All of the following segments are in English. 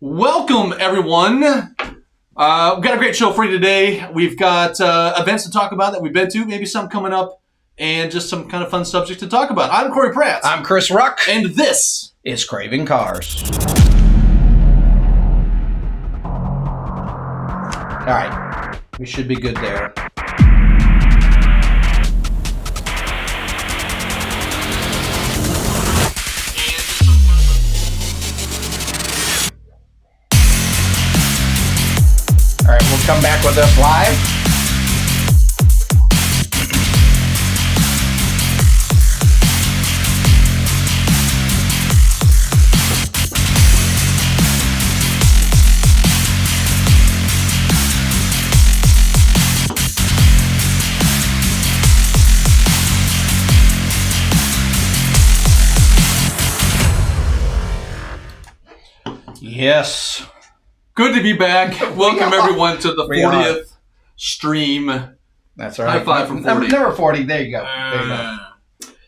Welcome, everyone. We've got a great show for you today. We've got events to talk about that we've been to, maybe some coming up, and just some kind of fun subject to talk about. I'm Corey Pratt. I'm Chris Ruck. And this is Craving Cars. All right. We should be good there. All right, we'll come back with us live. Yes. Good to be back. Welcome, everyone, to the 40th stream. That's right. High five from 40. Number 40. There you go. There you go.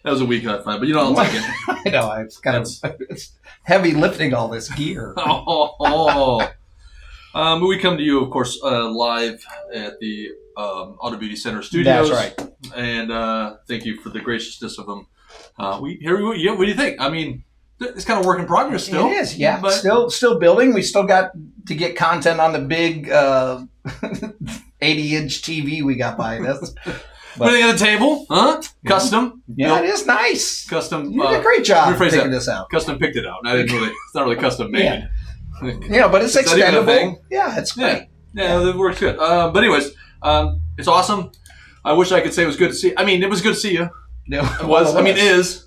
That was a weak high five, but you know, I'll take it. I know. It's kind of it's heavy lifting all this gear. We come to you, of course, live at the Auto Beauty Center studios. That's right. And thank you for the graciousness of them. What do you think? I mean, it's kind of work in progress still. It is, yeah. But Still building. We still got to get content on the big 80-inch TV we got behind us. Putting on the table, huh? Custom. Yeah, it is nice. Custom. You did a great job picking this out. Custom picked it out. It's not really custom made. Yeah, but it's extendable. Yeah, it's great. Yeah, it works good. But anyways, it's awesome. I wish I could say it was good to see. I mean, it was good to see you. It was. I mean, it is.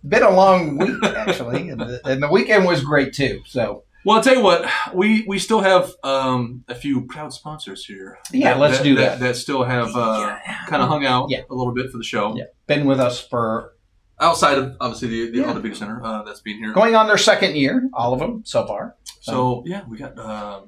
Been a long week, actually, and the weekend was great too. So, well, I'll tell you what, we still have a few proud sponsors here. Yeah, let's do that. That still have kind of hung out a little bit for the show. Yeah, been with us for outside of obviously the Auto Beauty Center that's been here, going on their second year, all of them so far. So yeah, we got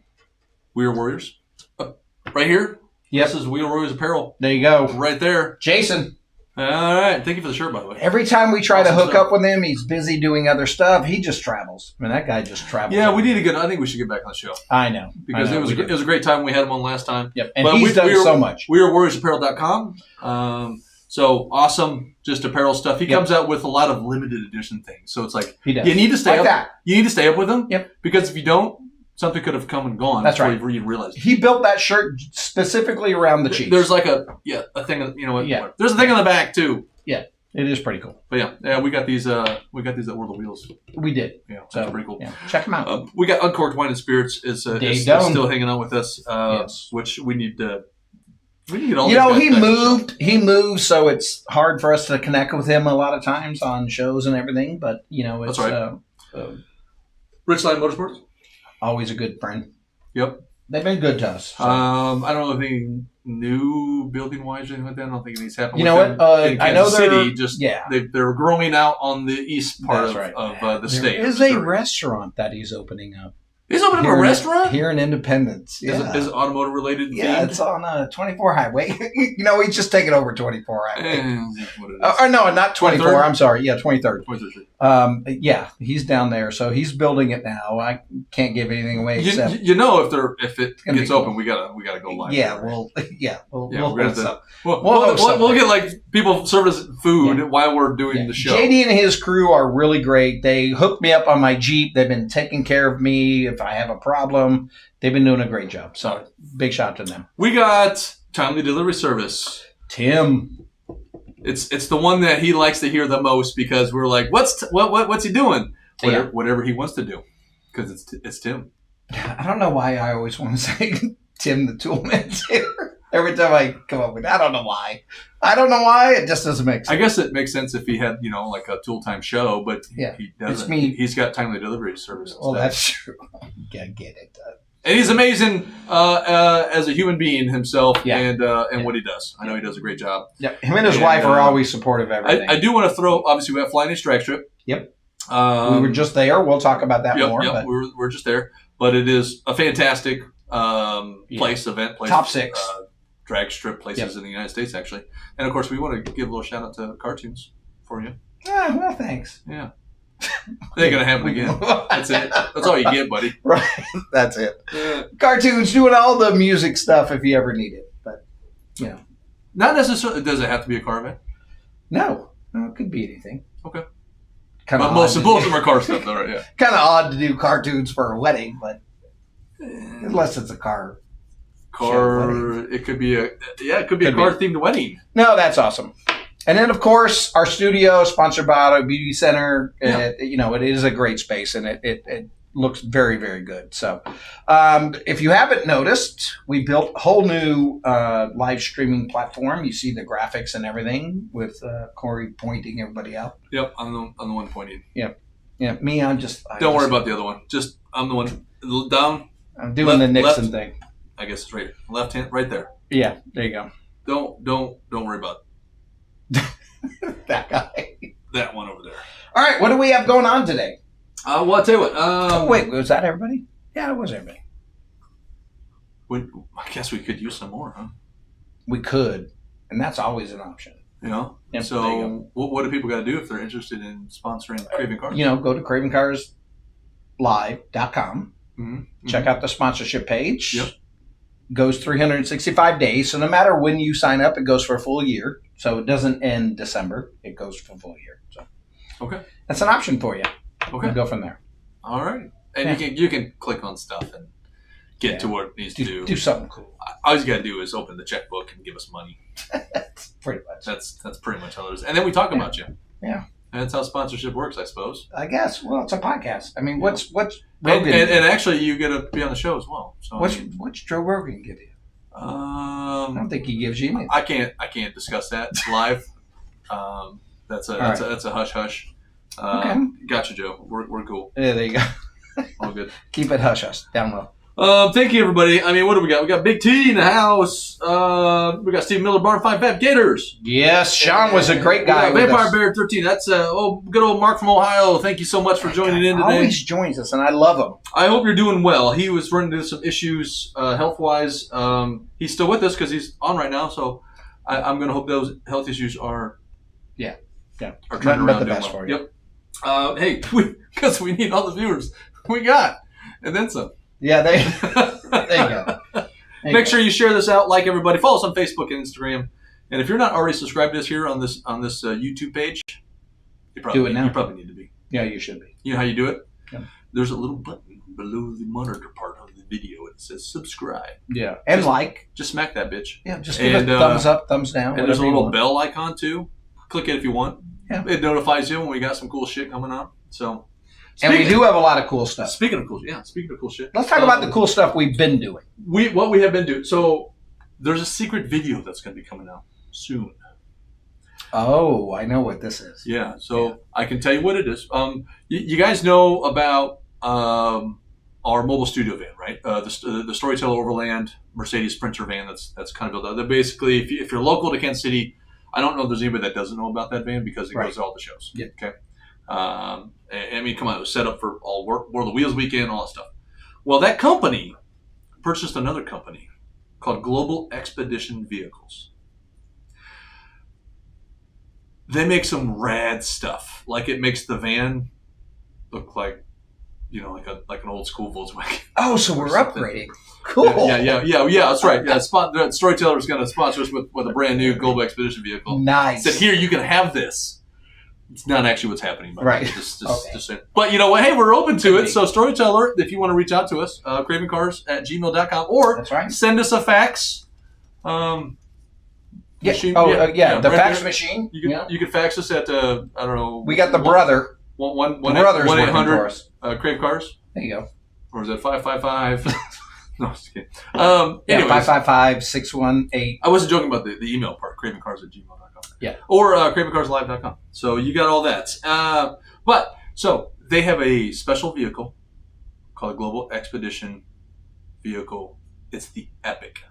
We Are Warriors right here. Yep. This is We Are Warriors apparel. There you go, right there, Jason. All right. Thank you for the shirt, by the way. Every time we try to hook up with him, he's busy doing other stuff. He just travels. I mean, that guy just travels. Yeah, we need to get. I think we should get back on the show. I know. Because it was a great time. We had him on last time. Yep. And he's done so much. We are warriorsapparel.com. So awesome, just apparel stuff. He comes out with a lot of limited edition things. So it's like he does. You need to stay up. That. You need to stay up with him. Yep. Because if you don't, something could have come and gone. That's right. Before you realize it. He built that shirt specifically around the Chiefs. There's like a thing. You know what? Yeah. There's a thing on the back too. Yeah. It is pretty cool. But yeah, we got these that were the wheels. We did. Yeah, so pretty cool. Yeah. Check them out. We got Uncorked Wine and Spirits is still hanging out with us, yes. Which we need to. We need all. You know, he moved. He moved, so it's hard for us to connect with him a lot of times on shows and everything. But you know, it's that's right. Richline Motorsports, always a good friend. Yep, they've been good to us. So. I don't know if anything new building wise or anything like that. I don't think anything's happened. You know what? I know they're growing out on the east part of the state. There is a restaurant that he's opening up. He's opening up a restaurant here in Independence. Yeah. Is it automotive related? Yeah, themed? It's on 24 Highway. You know, he's just taking over 24 Highway. No, not 24. 23rd? I'm sorry. Yeah, 23rd. 23rd. Yeah, he's down there, so he's building it now. I can't give anything away except if it gets open, we gotta go live. Yeah, we'll get like people serving us food while we're doing the show. JD and his crew are really great. They hooked me up on my Jeep. They've been taking care of me if I have a problem. They've been doing a great job. So big shout out to them. We got timely delivery service. Tim. It's the one that he likes to hear the most because we're like, what's he doing? Whatever he wants to do, because it's Tim. I don't know why I always want to say Tim the Toolman's here. Every time I come up with it. I don't know why. It just doesn't make sense. I guess it makes sense if he had, like a tool time show, but he doesn't. It's me. He's got timely delivery service. Well, that's true. I get it. And he's amazing as a human being himself and what he does. I know he does a great job. Yeah, him and his wife are always supportive of everything. I do want to throw, obviously, we have Flying Drag Strip. Yep. We were just there. We'll talk about that more. Yep, but we're just there. But it is a fantastic event place. Top 6. Drag strip places in the United States, actually. And, of course, we want to give a little shout-out to cartoons for you. Well, thanks. Yeah. It ain't gonna happen again. That's it. That's all you get, buddy. Right. That's it. Cartoons, doing all the music stuff if you ever need it. But, Not necessarily. Does it have to be a car event? No, it could be anything. Okay. Kind of most of them are car stuff, though, right? Yeah. Kind of odd to do cartoons for a wedding, but unless it's a car. It could be a car themed wedding. No, that's awesome. And then, of course, our studio, sponsored by Auto Beauty Center. Yeah. It is a great space, and it looks very, very good. So, if you haven't noticed, we built a whole new live streaming platform. You see the graphics and everything with Corey pointing everybody out. Yep, I'm the one pointing. Yeah, me, Don't worry about the other one. Just I'm the one down. I'm doing the Nixon thing. I guess it's right, left hand, right there. Yeah, there you go. Don't worry about that guy. That one over there. All right, what do we have going on today? Well, I'll tell you what. Wait, was that everybody? Yeah, it was everybody. I guess we could use some more, huh? We could, and that's always an option. Yep, so what do people got to do if they're interested in sponsoring Craving Cars? Go to cravingcarslive.com. Mm-hmm. Check out the sponsorship page. Yep. Goes 365 days. So no matter when you sign up, it goes for a full year. So it doesn't end December. It goes for a full year. So okay, that's an option for you. Okay, we'll go from there. All right, and you can click on stuff and get to what it needs to do. Do something cool. All you got to do is open the checkbook and give us money. Pretty much. That's pretty much how it is. And then we talk about you. Yeah. And that's how sponsorship works, I suppose. I guess. Well, it's a podcast. I mean, what's Rogan? And actually, you get to be on the show as well. So what's Joe Rogan give you? I don't think he gives you anything. I can't discuss that live. That's a hush hush. Okay. Gotcha, Joe. We're cool. Yeah, there you go. All good. Keep it hush hush. Down low. Thank you, everybody. I mean, what do we got? We got Big T in the house. We got Steve Miller, Barn 5 Gators. Yes, Sean was a great guy. Vampire Bear 13. That's good old Mark from Ohio. Thank you so much for joining in today. Always joins us, and I love him. I hope you're doing well. He was running into some issues health-wise. He's still with us because he's on right now. So I'm going to hope those health issues are turning around. The best for you. Yep. Hey, because we need all the viewers we got, and then some. Yeah, there you go. Make sure you share this out, like everybody. Follow us on Facebook and Instagram. And if you're not already subscribed to us here on this YouTube page, you probably do it now. You probably need to be. Yeah, you should be. You know how you do it? Yeah. There's a little button below the monitor part of the video. It says subscribe. Yeah, and just smack that bitch. Yeah, just give it a thumbs up, thumbs down. And there's a little bell icon too. Click it if you want. Yeah. It notifies you when we got some cool shit coming on. So. And we do have a lot of cool stuff. Speaking of cool shit. Let's talk about the cool stuff we've been doing. What we have been doing. So there's a secret video that's going to be coming out soon. Oh, I know what this is. Yeah, so I can tell you what it is. You guys know about our mobile studio van, right? The Storyteller Overland Mercedes Sprinter van that's kind of built out. They're basically, if you're local to Kansas City, I don't know if there's anybody that doesn't know about that van because it goes to all the shows. Yeah. Okay. I mean, come on, it was set up for all World of the Wheels weekend, all that stuff. Well, that company purchased another company called Global Expedition Vehicles. They make some rad stuff. Like it makes the van look like, like an old school Volkswagen. Oh, so we're upgrading. Cool. Yeah. That's right. Yeah, Storyteller is going to sponsor us with a brand new Global Expedition vehicle. Nice. Said here you can have this. It's not actually what's happening, right? Just saying. But you know what? Hey, we're open to it. So Storyteller, if you want to reach out to us, cravingcars@gmail.com, or send us a fax. The fax machine. You can fax us at I don't know. We got the brother. 1-800 Crave Cars. There you go. Or is it 555? No, just kidding. 555-618. I wasn't joking about the email part. Cravingcars@gmail.com. Yeah. Or cravingcarslive.com. So you got all that. So they have a special vehicle called a Global Expedition Vehicle. It's the Epic.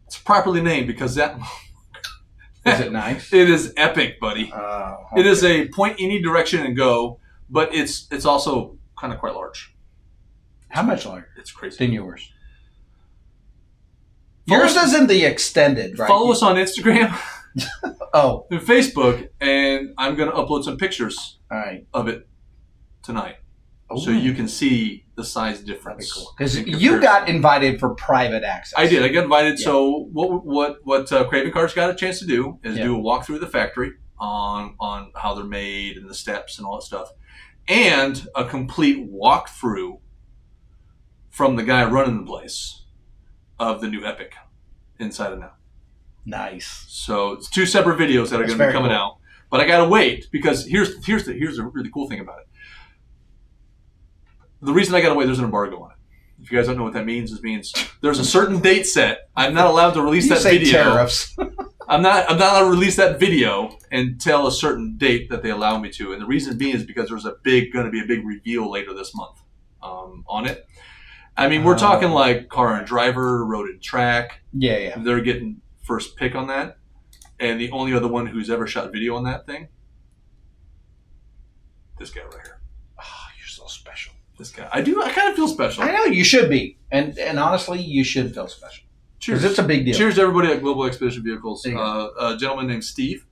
It's properly named because that... Is it nice? It is epic, buddy. Okay. It is a point any direction and go, but it's also kind of quite large. How much larger? It's crazy. Than yours. Yours isn't the extended, right? Follow us on Instagram. Oh, to Facebook, and I'm going to upload some pictures all right. of it tonight, Ooh. so you can see the size difference. Because you got invited for private access. I did. I got invited. Yeah. So what Craving Cars got a chance to do is do a walkthrough of the factory on how they're made and the steps and all that stuff, and a complete walkthrough from the guy running the place of the new Epic inside and out. Nice. So it's 2 separate videos that are going to be coming out. But I got to wait because here's a really cool thing about it. The reason I got to wait, there's an embargo on it. If you guys don't know what that means, it means there's a certain date set. I'm not allowed to release that video. Tariffs. I'm not allowed to release that video until a certain date that they allow me to. And the reason being is because there's going to be a big reveal later this month on it. I mean, we're talking like Car and Driver, Road and Track. Yeah. They're getting first pick on that. And the only other one who's ever shot video on that thing, this guy right here. Oh, you're so special. This guy. I kind of feel special. I know, you should be. And honestly, you should feel special. Cheers. Because it's a big deal. Cheers to everybody at Global Expedition Vehicles. A gentleman named Steve,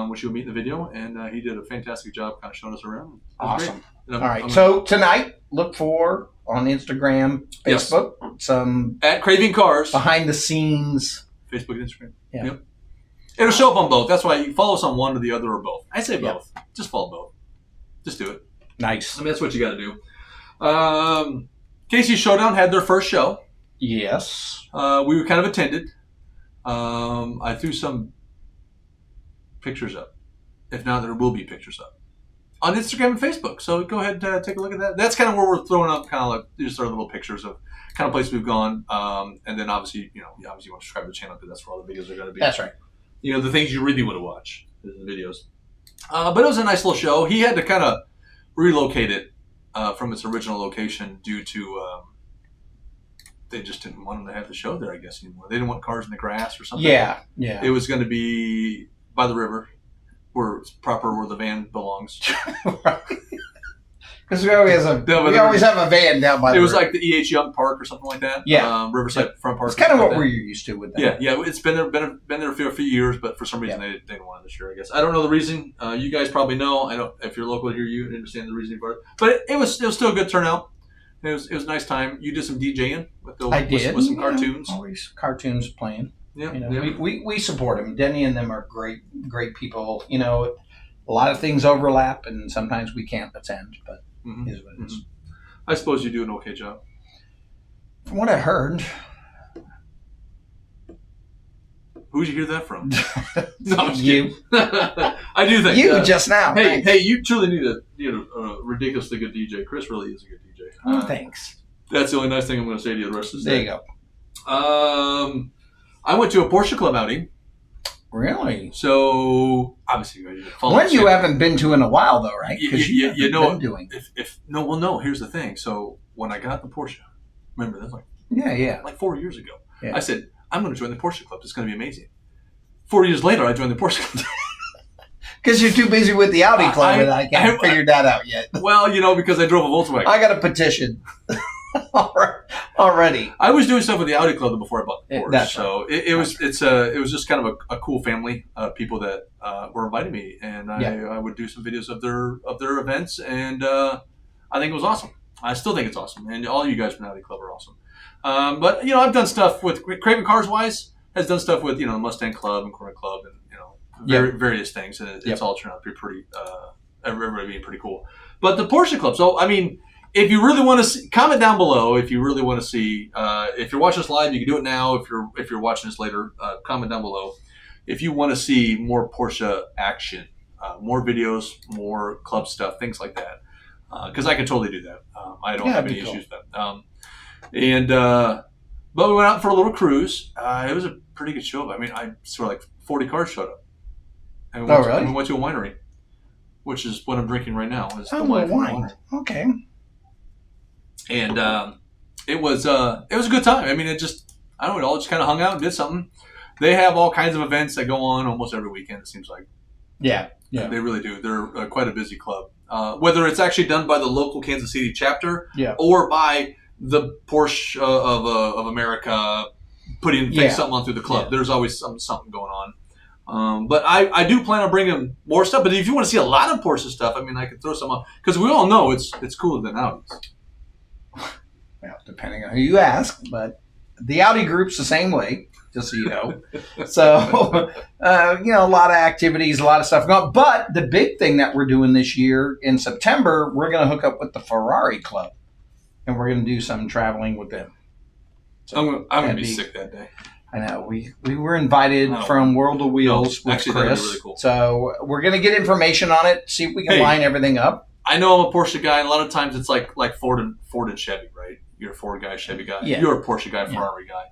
which you'll meet in the video, and he did a fantastic job kind of showing us around. Awesome. All right. So tonight, look for on Instagram, Facebook, some at Craving Cars behind the scenes. Facebook and Instagram. Yeah. Yep. It'll show up on both. That's why you follow us on one or the other or both. I say both. Just follow both. Just do it. Nice. I mean, that's what you got to do. Casey's Showdown had their first show. Yes. We were kind of attended. I threw some pictures up. If not, there will be pictures up on Instagram and Facebook. So go ahead and take a look at that. That's kind of where we're throwing up kind of like just our little pictures of kind of places we've gone. And then obviously, you want to subscribe to the channel because that's where all the videos are going to be. That's right. The things you really want to watch is the videos. But it was a nice little show. He had to kind of relocate it from its original location due to they just didn't want him to have the show there, I guess, anymore. They didn't want cars in the grass or something. Yeah. It was going to be by the river, where it's proper where the van belongs. Because we always have a van down by the river. It was like the E.H. Young Park or something like that. Yeah. Riverside Front Park. It's kind of what we're used to with that. Yeah. It's been there for a few years, but for some reason they didn't want it this year, I guess. I don't know the reason. You guys probably know. I don't. If you're local here, you understand the reason for it. But it was still a good turnout. It was a nice time. You did some DJing with with some cartoons. Always cartoons playing. Yeah. We support them. Denny and them are great people. A lot of things overlap, and sometimes we can't attend, but it is what it is. I suppose you do an okay job. From what I heard. Who'd you hear that from? No, I'm you. I do think you just now. Hey, you truly need a ridiculously good DJ. Chris really is a good DJ. Oh, thanks. That's the only nice thing I'm going to say to you the rest of the day. There you go. I went to a Porsche Club outing. Really? So obviously, one you haven't been to in a while, though, right? Because you know been doing. No. Here's the thing. So when I got the Porsche, remember that's like 4 years ago. Yeah. I said I'm going to join the Porsche Club. It's going to be amazing. 4 years later, I joined the Porsche Club. Because you're too busy with the Audi Club, and I haven't figured that out yet. Well, because I drove a Volkswagen. I got a petition already. I was doing stuff with the Audi Club before I bought the Porsche. That's so right. it was just kind of a cool family of people that were inviting me, and I would do some videos of their events, and I think it was awesome. I still think it's awesome, and all you guys from the Audi Club are awesome. But I've done stuff with Craving Cars Wise has done stuff with Mustang Club and Corner Club and various things, and it's all turned out to be pretty everybody being pretty cool. But the Porsche Club. So I mean, if you really want to see, comment down below. If you really want to see, if you're watching this live, you can do it now. If you're watching this later, comment down below. If you want to see more Porsche action, more videos, more club stuff, things like that, because I can totally do that. I don't have any issues with that. But we went out for a little cruise. It was a pretty good show. I mean, I sort of like 40 cars showed up. And we went to a winery, which is what I'm drinking right now. Is the wine. Okay. And it was a good time. I mean, it all just kind of hung out and did something. They have all kinds of events that go on almost every weekend, it seems like. Yeah. They really do. They're quite a busy club. Whether it's actually done by the local Kansas City chapter or by the Porsche of America putting something on through the club. There's always something going on. But I do plan on bringing more stuff. But if you want to see a lot of Porsche stuff, I mean, I could throw some up because we all know it's cooler than Audis. Well, depending on who you ask, but the Audi group's the same way, just so you know. So, a lot of activities, a lot of stuff going on. But the big thing that we're doing this year in September, we're going to hook up with the Ferrari Club, and we're going to do some traveling with them. So I'm going to be sick that day. I know. We were invited from World of Wheels with actually, Chris. that'd be really cool. So we're going to get information on it, see if we can line everything up. I know I'm a Porsche guy, and a lot of times it's like Ford and Chevy, right? You're a Ford guy, Chevy guy. Yeah. You're a Porsche guy, Ferrari guy.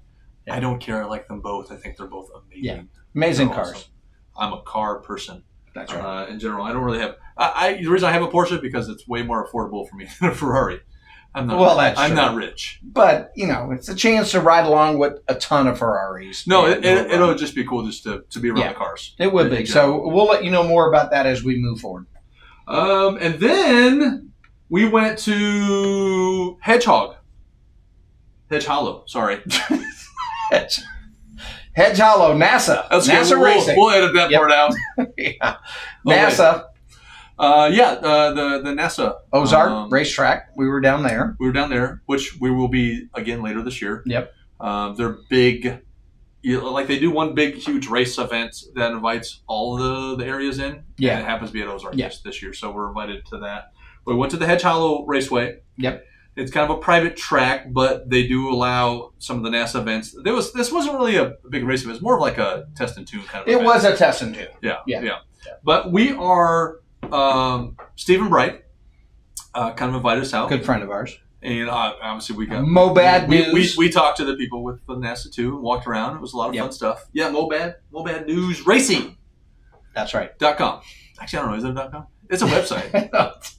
Yeah. I don't care. I like them both. I think they're both amazing. Yeah. Amazing they're cars. Awesome. I'm a car person. That's right. In general, I don't really have. The reason I have a Porsche because it's way more affordable for me than a Ferrari. I'm not rich. But, it's a chance to ride along with a ton of Ferraris. No, it'll just be cool just to be around the cars. It would be. So we'll let you know more about that as we move forward. And then we went to Hedge Hollow, sorry. Hedge Hollow, NASA. NASA Racing. We'll edit that part out. Yeah. NASA. The NASA. Ozark racetrack. We were down there. Which we will be again later this year. Yep. They're big. They do one big, huge race event that invites all the areas in. Yeah. And it happens to be at Ozark this year, so we're invited to that. We went to the Hedge Hollow Raceway. Yep. It's kind of a private track, but they do allow some of the NASA events. This wasn't really a big race event. It was more of like a test and tune kind of event. It was a test and tune. Yeah. But we are, Stephen Bright kind of invited us out. Good friend of ours. And obviously we got Mobad News. We talked to the people with the NASA too and walked around. It was a lot of fun stuff. Yeah, Mobad News Racing. That's right. .com. Actually, I don't know. Is it a .com? It's a website.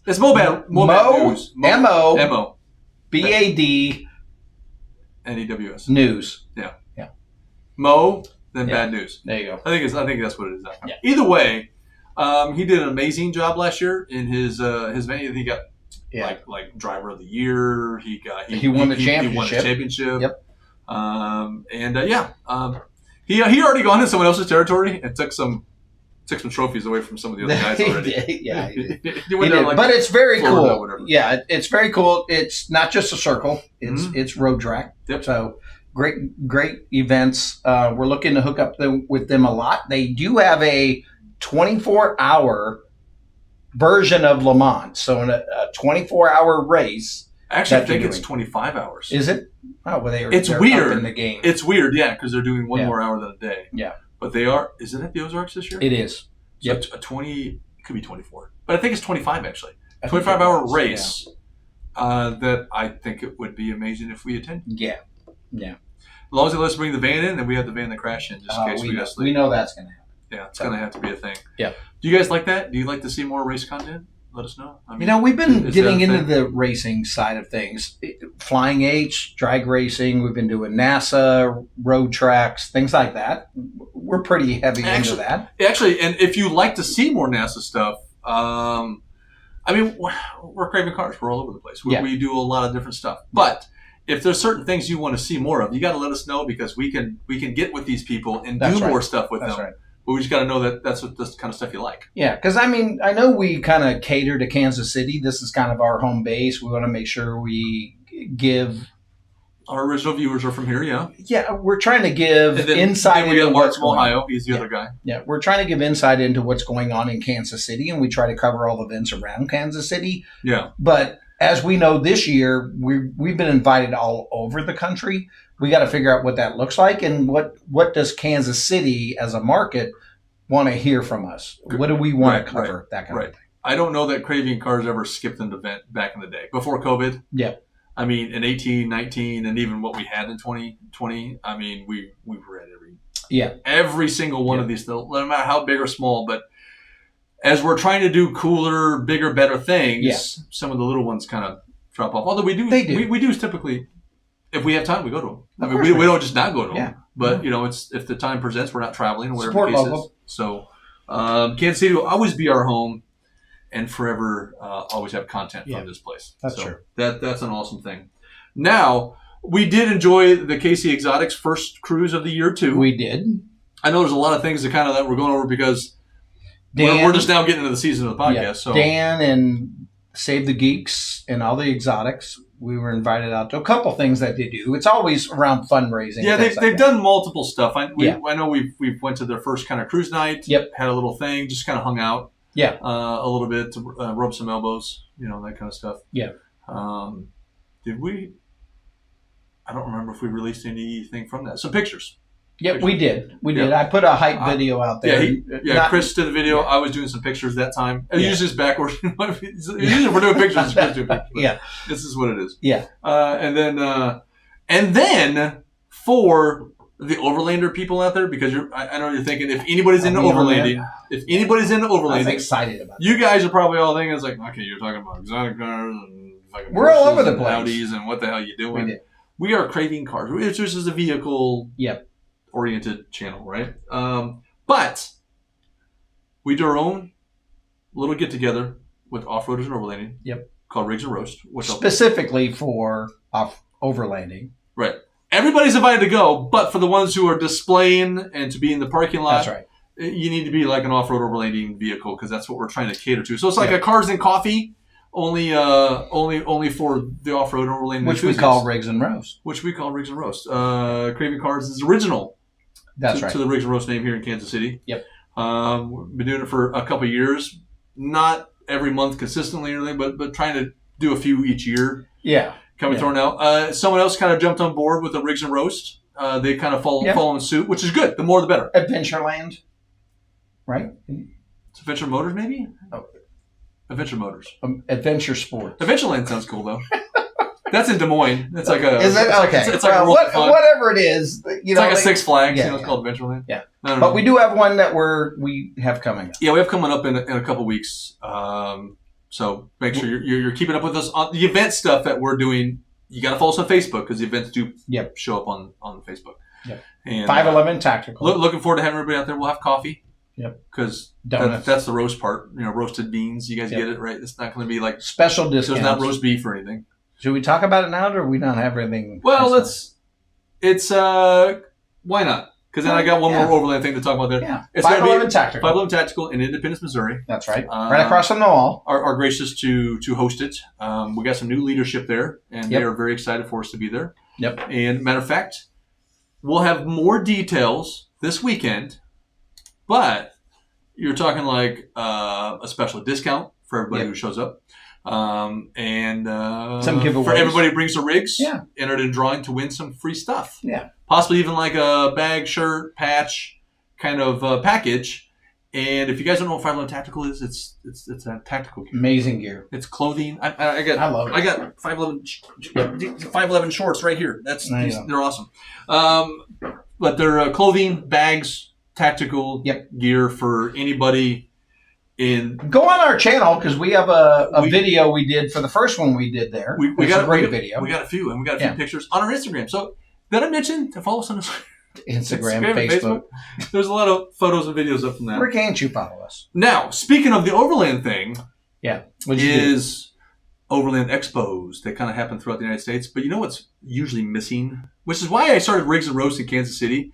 It's Mobad News. M-O. BAD. NEWS. News. Yeah. Mo, then Bad News. There you go. I think that's what it is. Yeah. Either way, he did an amazing job last year in his venue. He got like driver of the year. He won the championship. He won the championship. Yep. He already gone into someone else's territory and took some trophies away from some of the other guys already. He did. But it's very cool. Yeah, it's very cool. It's not just a circle. It's road track. Yep. So great events. We're looking to hook up with them a lot. They do have a 24-hour version of Le Mans. So in a 24-hour race. Actually, I think it's 25 hours. Is it? Oh, well, they're weird up in the game. It's weird, because they're doing one more hour than a day. Yeah. But they are. Is it at the Ozarks this year? It is. So a 20. It could be 24, but I think it's 25 actually. 25-hour race. That I think it would be amazing if we attend. Yeah. As long as they let us bring the van in, then we have the van that crash in just in case we got sleep. We know that's going to happen. Yeah, it's going to have to be a thing. Yeah. Do you guys like that? Do you like to see more race content? Let us know. I mean, we've been getting into the racing side of things. Flying H, drag racing. We've been doing NASA, road tracks, things like that. We're pretty heavy into that. Actually, and if you like to see more NASA stuff, we're Craving Cars. We're all over the place. We do a lot of different stuff. But if there's certain things you want to see more of, you got to let us know because we can get with these people and do more stuff with them. Right. But we just got to know that that's the kind of stuff you like. Yeah, because I know we kind of cater to Kansas City. This is kind of our home base. We want to make sure we give. Our original viewers are from here, yeah. Yeah, we're trying to give insight into what's going on. Ohio. He's the other guy. Yeah, we're trying to give insight into what's going on in Kansas City, and we try to cover all events around Kansas City. Yeah. But as we know this year, we've been invited all over the country. We got to figure out what that looks like and what does Kansas City as a market want to hear from us. What do we want to cover? That kind of thing. I don't know that Craving Cars ever skipped an event back in the day before COVID. Yeah. I mean, in 18, 19, and even what we had in 2020, I mean, we were at every single one of these, no matter how big or small. But as we're trying to do cooler, bigger, better things, some of the little ones kind of drop off. Although we do typically, if we have time, we go to them. I mean, we don't just not go to them. Yeah. But it's if the time presents, we're not traveling, whatever Support the case local. is. So Kansas City will always be our home. And forever always have content from this place. That's true. That's an awesome thing. Now, we did enjoy the KC Exotics first cruise of the year, too. We did. I know there's a lot of things that we're going over because we're just now getting into the season of the podcast. Yeah, so Dan and Save the Geeks and all the exotics, we were invited out to a couple things that they do. It's always around fundraising. Yeah, they've done multiple stuff. I know we've went to their first kind of cruise night. Yep. Had a little thing, just kind of hung out. Yeah. A little bit to rub some elbows, that kind of stuff. Yeah. Did we? I don't remember if we released anything from that. Some pictures. Yeah, we did. We did. I put a hike video out there. Chris did the video. Yeah. I was doing some pictures that time. I use this backwards. Usually we're doing pictures. Chris doing pictures. Yeah. This is what it is. Yeah. And then for the Overlander people out there, because I know you're thinking if anybody's into overlanding, I'm excited about it. You guys are probably all thinking it's like, okay, you're talking about exotic cars and fucking we're all over the place. Audis and what the hell you doing? We are Craving Cars. This is a vehicle. Yep. Oriented channel, right? But we do our own little get together with off-roaders and overlanding. Yep. Called Rigs and Roast. Specifically for overlanding. Right. Everybody's invited to go, but for the ones who are displaying and to be in the parking lot, that's right. You need to be like an off-road overlanding vehicle because that's what we're trying to cater to. So it's like a Cars and Coffee, only for the off-road overlanding, which we call Rigs and Roast. Craving Cars is original. That's right. To the Rigs and Roast name here in Kansas City. Yep. We've been doing it for a couple of years. Not every month consistently or anything, but trying to do a few each year. Yeah. Thrown out. Someone else kind of jumped on board with the Rigs and Roast. They kind of following suit, which is good. The more the better. Adventureland. Right? It's Adventure Motors, maybe? Oh. Adventure Motors. Adventure Sports. Adventureland sounds cool, though. That's in Des Moines. It's like a. Is it? Okay. It's like whatever it is. It's like a Six Flags. It's called Adventureland. Yeah. But we do have one that we have coming up. Yeah, we have coming up in a couple weeks. So make sure you're keeping up with us on the event stuff that we're doing. You got to follow us on Facebook because the events do show up on Facebook. Yep. And 511 Tactical. Looking forward to having everybody out there. We'll have coffee. Yep. Because that's the roast part. Roasted beans. You guys get it, right? It's not going to be like special discounts. There's not roast beef or anything. Should we talk about it now, or do we not have everything? Well, why not? Because then I got one more overland thing to talk about there. Yeah. It's 511 Tactical. 511 Tactical in Independence, Missouri. That's right. Right across from the mall. Are gracious to host it. We got some new leadership there, and they are very excited for us to be there. Yep. And matter of fact, we'll have more details this weekend, but you're talking like a special discount for everybody who shows up. And some giveaways for everybody who brings the rigs. Yeah. Entered in drawing to win some free stuff. Yeah. Possibly even like a bag, shirt, patch kind of package. And if you guys don't know what 511 Tactical is, it's a tactical gear. Amazing gear. It's clothing. I love it. I got 511 shorts right here. They're awesome. But they're clothing, bags, tactical gear for anybody. Go on our channel because we have a video we did for the first one we did there. We got a great video. We got a few, and we got a few pictures on our Instagram. So did I mention to follow us on Instagram, Facebook? There's a lot of photos and videos up from that. Where can't you follow us? Now, speaking of the Overland thing, is Overland Expos that kind of happen throughout the United States. But you know what's usually missing? Which is why I started Rigs and Roast in Kansas City.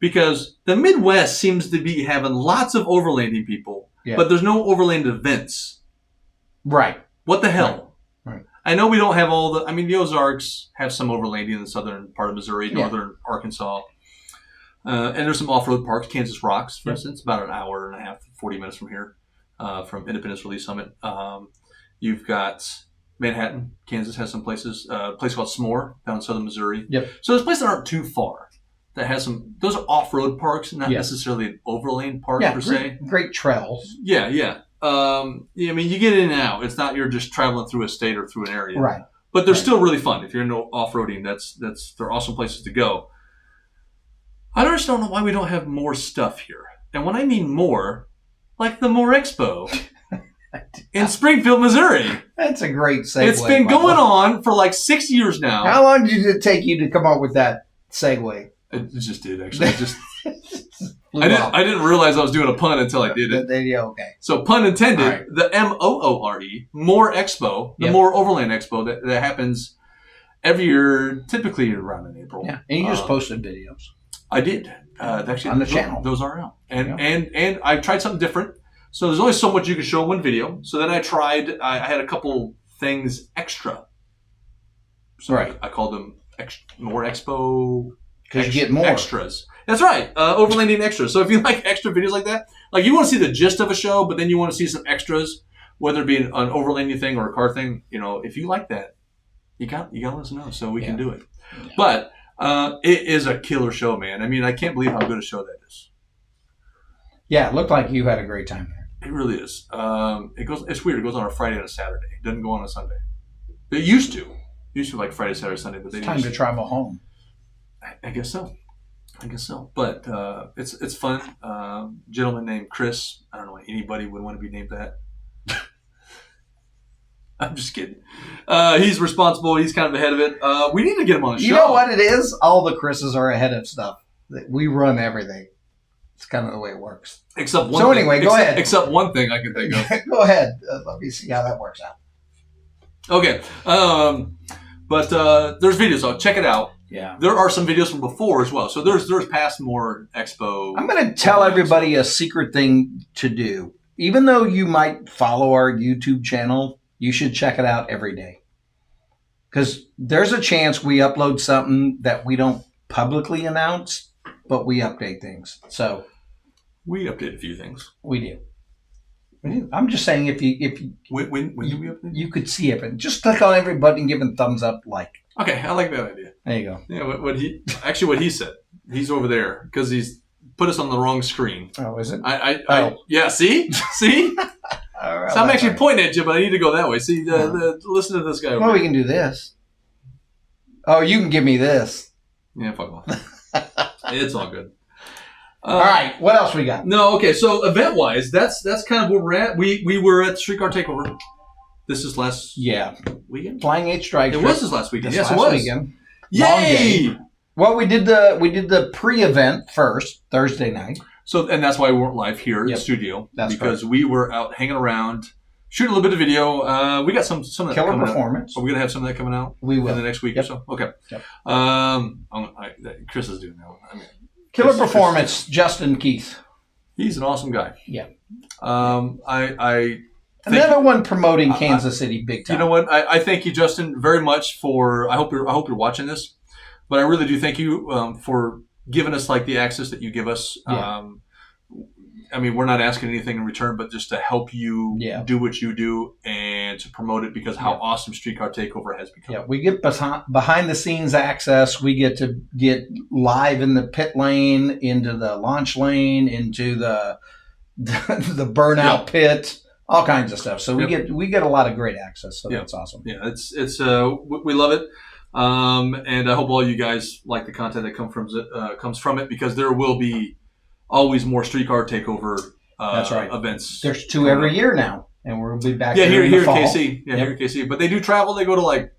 Because the Midwest seems to be having lots of overlanding people. Yeah. But there's no overland events. Right. What the hell? Right. I know we don't have all the... I mean, the Ozarks have some overlanding in the southern part of Missouri, northern Arkansas. And there's some off-road parks. Kansas Rocks, for instance, about an hour and a half, 40 minutes from here, from Independence Release Summit. You've got Manhattan. Kansas has some places. A place called S'more down in southern Missouri. Yep. So there's places that aren't too far. That has some. Those are off-road parks, not necessarily an overland park per se. Great trails. Yeah. I mean, you get in and out. It's not you're just traveling through a state or through an area, right? But they're still really fun. If you're into off-roading, they're awesome places to go. I just don't know why we don't have more stuff here. And when I mean more, like the More Expo in Springfield, Missouri. That's a great segue. It's been going on for like 6 years now. How long did it take you to come up with that segue? It just did, actually. I didn't realize I was doing a pun until I did it. Okay. So, pun intended, the MOORE, More Expo, the More Overland Expo that happens every year, typically around in April. Yeah, and you just posted videos. I did. Actually, on the channel. Those are out. And I tried something different. So there's only so much you can show in one video. So then I had a couple things extra. So right. I called them more expo. Because you get more. Extras. That's right. Overlanding extras. So if you like extra videos like that, like you want to see the gist of a show, but then you want to see some extras, whether it be an overlanding thing or a car thing, if you like that, you got to let us know so we can do it. Yeah. But it is a killer show, man. I mean, I can't believe how good a show that is. Yeah, it looked like you had a great time there. It really is. It's weird. It goes on a Friday and a Saturday. It doesn't go on a Sunday. It used to. Like Friday, Saturday, Sunday. But it's time to travel home. I guess so. But it's fun. Gentleman named Chris. I don't know why anybody would want to be named that. I'm just kidding. He's responsible. He's kind of ahead of it. We need to get him on the show. You know what it is? All the Chris's are ahead of stuff. We run everything. It's kind of the way it works. Except one thing. Anyway, go ahead. Except one thing I can think of. Go ahead. Let me see how that works out. Okay. But there's videos. So check it out. Yeah. There are some videos from before as well. So there's past more expo. I'm going to tell everybody a secret thing to do. Even though you might follow our YouTube channel, you should check it out every day. Because there's a chance we upload something that we don't publicly announce, but we update things. So we update a few things. We do. I'm just saying if you when do we update? You could see it, but just click on every button and give a thumbs up, like. Okay, I like that idea. There you go. Yeah, what he said. He's over there because he's put us on the wrong screen. Oh, is it? Yeah. See. Right, so I'm actually pointing at you, but I need to go that way. See, listen to this guy. Well, we can do this. Oh, you can give me this. Yeah, fuck off. It's all good. All right, what else we got? No, okay. So event-wise, that's kind of where we're at. We were at Streetcar Takeover. This is last weekend. Flying H Strike. It was this last weekend. Yes, it was. Weekend. Yay! Well, we did the pre-event first Thursday night. So, and that's why we weren't live here in the studio. That's because we were out hanging around, shooting a little bit of video. We got some of that killer coming performance. Out. Are we gonna have some of that coming out? We will in the next week or so. Okay. Yep. Chris is doing that one. I mean, killer performance. Justin Keith. He's an awesome guy. Yeah. Another one promoting Kansas City big time. You know what? I thank you, Justin, very much for. I hope you're watching this, but I really do thank you for giving us like the access that you give us. Yeah. I mean, we're not asking anything in return, but just to help you do what you do and to promote it because how awesome Streetcar Takeover has become. Yeah, we get behind the scenes access. We get to get live in the pit lane, into the launch lane, into the burnout pit. All kinds of stuff. So we get a lot of great access. So that's awesome. Yeah, it's we love it, and I hope all you guys like the content that comes from it because there will be always more Streetcar Takeover. That's right. Events. There's 2 every year now, and we'll be back. Yeah, here in KC. Yeah, here in KC. But they do travel. They go to like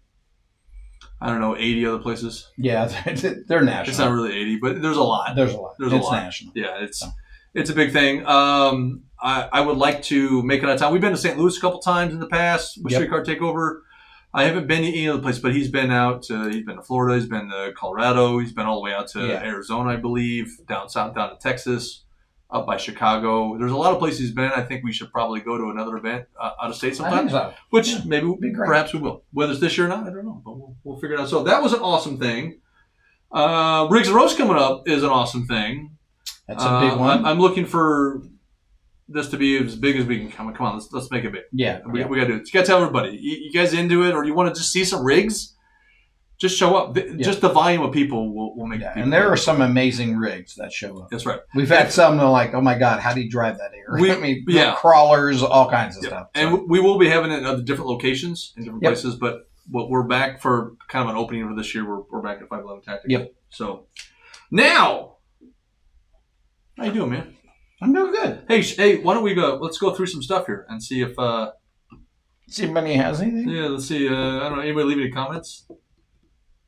80 other places. Yeah, they're national. It's not really 80, but there's a lot. There's a lot. It's national. Yeah, it's a big thing. I would like to make it out of town. We've been to St. Louis a couple times in the past with Streetcar Takeover. I haven't been to any other place, but he's been out. He's been to Florida. He's been to Colorado. He's been all the way out to Arizona, I believe, down south, down to Texas, up by Chicago. There's a lot of places he's been. I think we should probably go to another event out of state sometime. I think so. Which maybe perhaps we will. Whether it's this year or not, I don't know, but we'll figure it out. So that was an awesome thing. Riggs and Roast coming up is an awesome thing. That's a big one. I'm looking for this to be as big as we can. Come on, let's make it big. Yeah, we got to do it. You got to tell everybody. You guys into it, or you want to just see some rigs? Just show up. Just the volume of people will make. Yeah, and there are some amazing rigs that show up. That's right. We've had some that are like, oh my god, how do you drive that here? Crawlers, all kinds of stuff. So. And we will be having it at different locations in different places. But we're back for kind of an opening for this year. We're back at 511 Tactics. Yep. So now, how you doing, man? I'm doing good. Hey, why don't we go? Let's go through some stuff here and see if anybody has anything. Yeah, let's see. I don't know. Anybody leave any comments?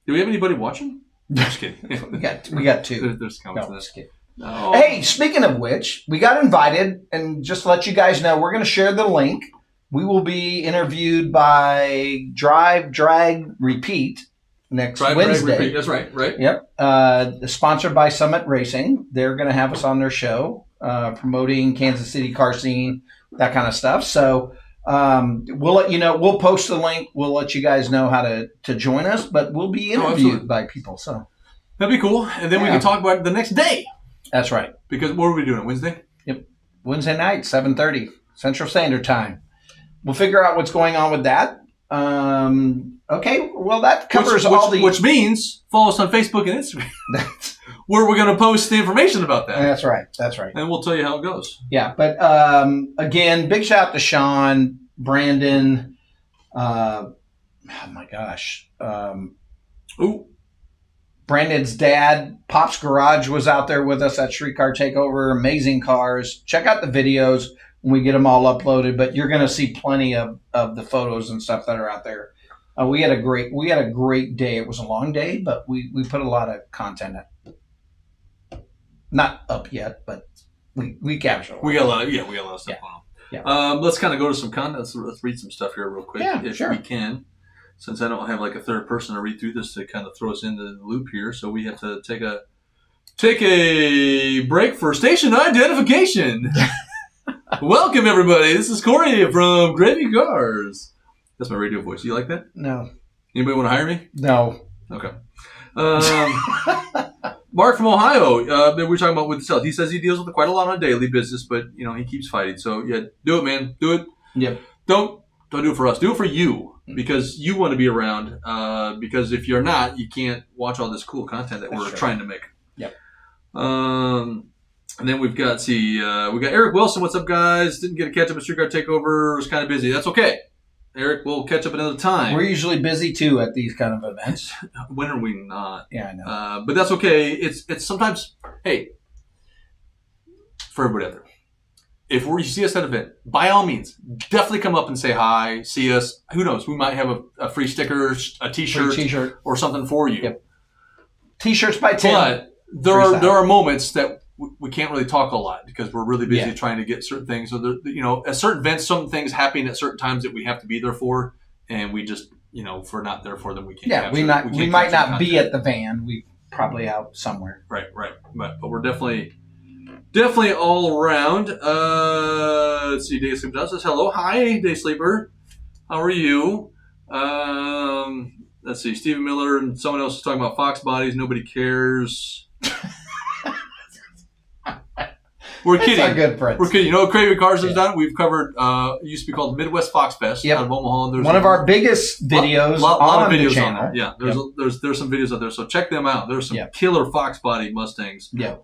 Do we have anybody watching? Just kidding. we got 2. There's comments. No, just kidding. No. Hey, speaking of which, we got invited, and just to let you guys know, we're going to share the link. We will be interviewed by Drive, Drag, Repeat. next Try, Wednesday. repeat. That's right. Yep. Sponsored by Summit Racing. They're going to have us on their show, promoting Kansas City car scene, that kind of stuff. So we'll let you know. We'll post the link. We'll let you guys know how to join us, but we'll be interviewed by people. So that'd be cool. And then we can talk about it the next day. That's right. Because what are we doing? Wednesday? Yep. Wednesday night, 7:30 Central Standard Time. We'll figure out what's going on with that. Okay. Well, that covers which means follow us on Facebook and Instagram, where we're going to post the information about that. That's right. And we'll tell you how it goes. Yeah. But again, big shout out to Sean, Brandon. Oh my gosh. Brandon's dad, Pop's Garage, was out there with us at Streetcar Takeover. Amazing cars. Check out the videos when we get them all uploaded. But you're going to see plenty of the photos and stuff that are out there. We had a great day. It was a long day, but we put a lot of content up. Not up yet, but we captured. We got a lot of stuff on. Yeah. Let's kind of go to some content. Let's read some stuff here real quick, if we can. Since I don't have like a third person to read through this to kind of throw us into the loop here, so we have to take a break for station identification. Welcome everybody. This is Corey from Craving Cars. That's my radio voice. You like that? No. Anybody want to hire me? No. Okay. Mark from Ohio. We were talking about with the sales. He says he deals with quite a lot on a daily business, but he keeps fighting. So yeah, do it, man. Do it. Yep. Don't do it for us. Do it for you. Because you want to be around. Because if you're not, you can't watch all this cool content that we're trying to make. Yep. And then we got Eric Wilson. What's up, guys? Didn't get to catch up at Streetcar Takeover. Was kind of busy. That's okay. Eric, we'll catch up another time. We're usually busy too at these kind of events. When are we not? Yeah, I know. But that's okay. It's sometimes, hey, for everybody out there, if you see us at an event, by all means, definitely come up and say hi, see us. Who knows? We might have a free sticker, a T-shirt, or something for you. Yep. T-shirts by Tim. But there are moments that we can't really talk a lot because we're really busy trying to get certain things. So at certain events, some things happen at certain times that we have to be there for, and we just if we're not there for them, we can't. Yeah, we might not be at the van. We probably out somewhere. Right. But we're definitely all around. Let's see. Day Sleeper says hello. Hi, Day Sleeper. How are you? Let's see. Stephen Miller and someone else is talking about Fox bodies. Nobody cares. We're kidding. That's good, Prince. We're kidding. Craving Cars has done. We've covered. It used to be called Midwest Fox Fest out of Omaha. There's one of our biggest videos lot of videos the channel. on there. Yeah, there's some videos out there. So check them out. There's some killer Fox body Mustangs. Yeah.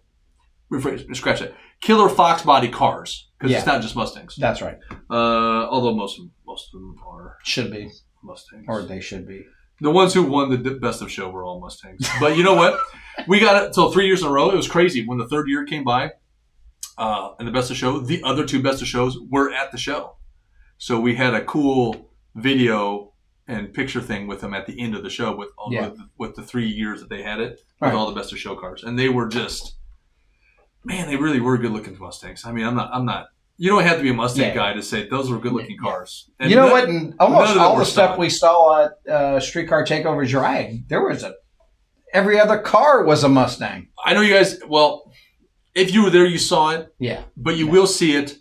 Scratch that. Killer Fox body cars because it's not just Mustangs. That's right. Although most of them should be Mustangs, or they should be. The ones who won the best of show were all Mustangs. But you know what? We got it until 3 years in a row. It was crazy when the third year came by. And the best of show, the other two best of shows were at the show. So we had a cool video and picture thing with them at the end of the show with the 3 years that they had it with all the best of show cars. And they were just, man, they really were good looking Mustangs. I mean, I'm not, you don't have to be a Mustang guy to say those were good looking cars. And what? And almost all the stuff we saw at Streetcar Takeover Drag, there was every other car was a Mustang. I know you guys, if you were there, you saw it. Yeah. But you will see it.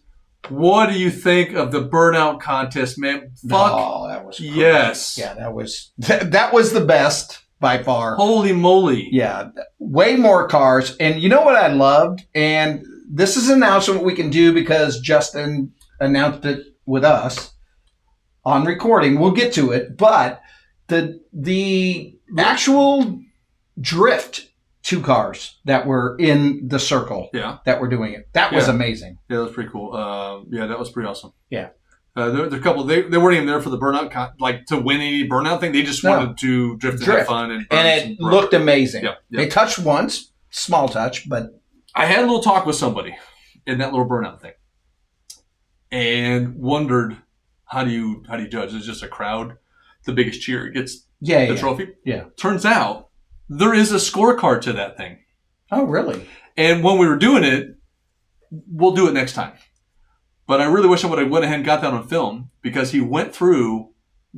What do you think of the burnout contest, man? Fuck. Oh, that was crazy. Yes. Yeah, that was the best by far. Holy moly. Yeah. Way more cars. And you know what I loved? And this is an announcement we can do because Justin announced it with us on recording. We'll get to it. But the actual drift 2 cars that were in the circle that were doing it. That was amazing. Yeah, that was pretty cool. That was pretty awesome. Yeah. There were a couple, they weren't even there for the burnout, to win any burnout thing. They just wanted to drift and have fun. And it looked amazing. Yeah. They touched once, small touch, but. I had a little talk with somebody in that little burnout thing and wondered, how do you judge? It's just a crowd. The biggest cheer gets the trophy. Yeah. Turns out, there is a scorecard to that thing. Oh, really? And when we were doing it, we'll do it next time. But I really wish I would have went ahead and got that on film because he went through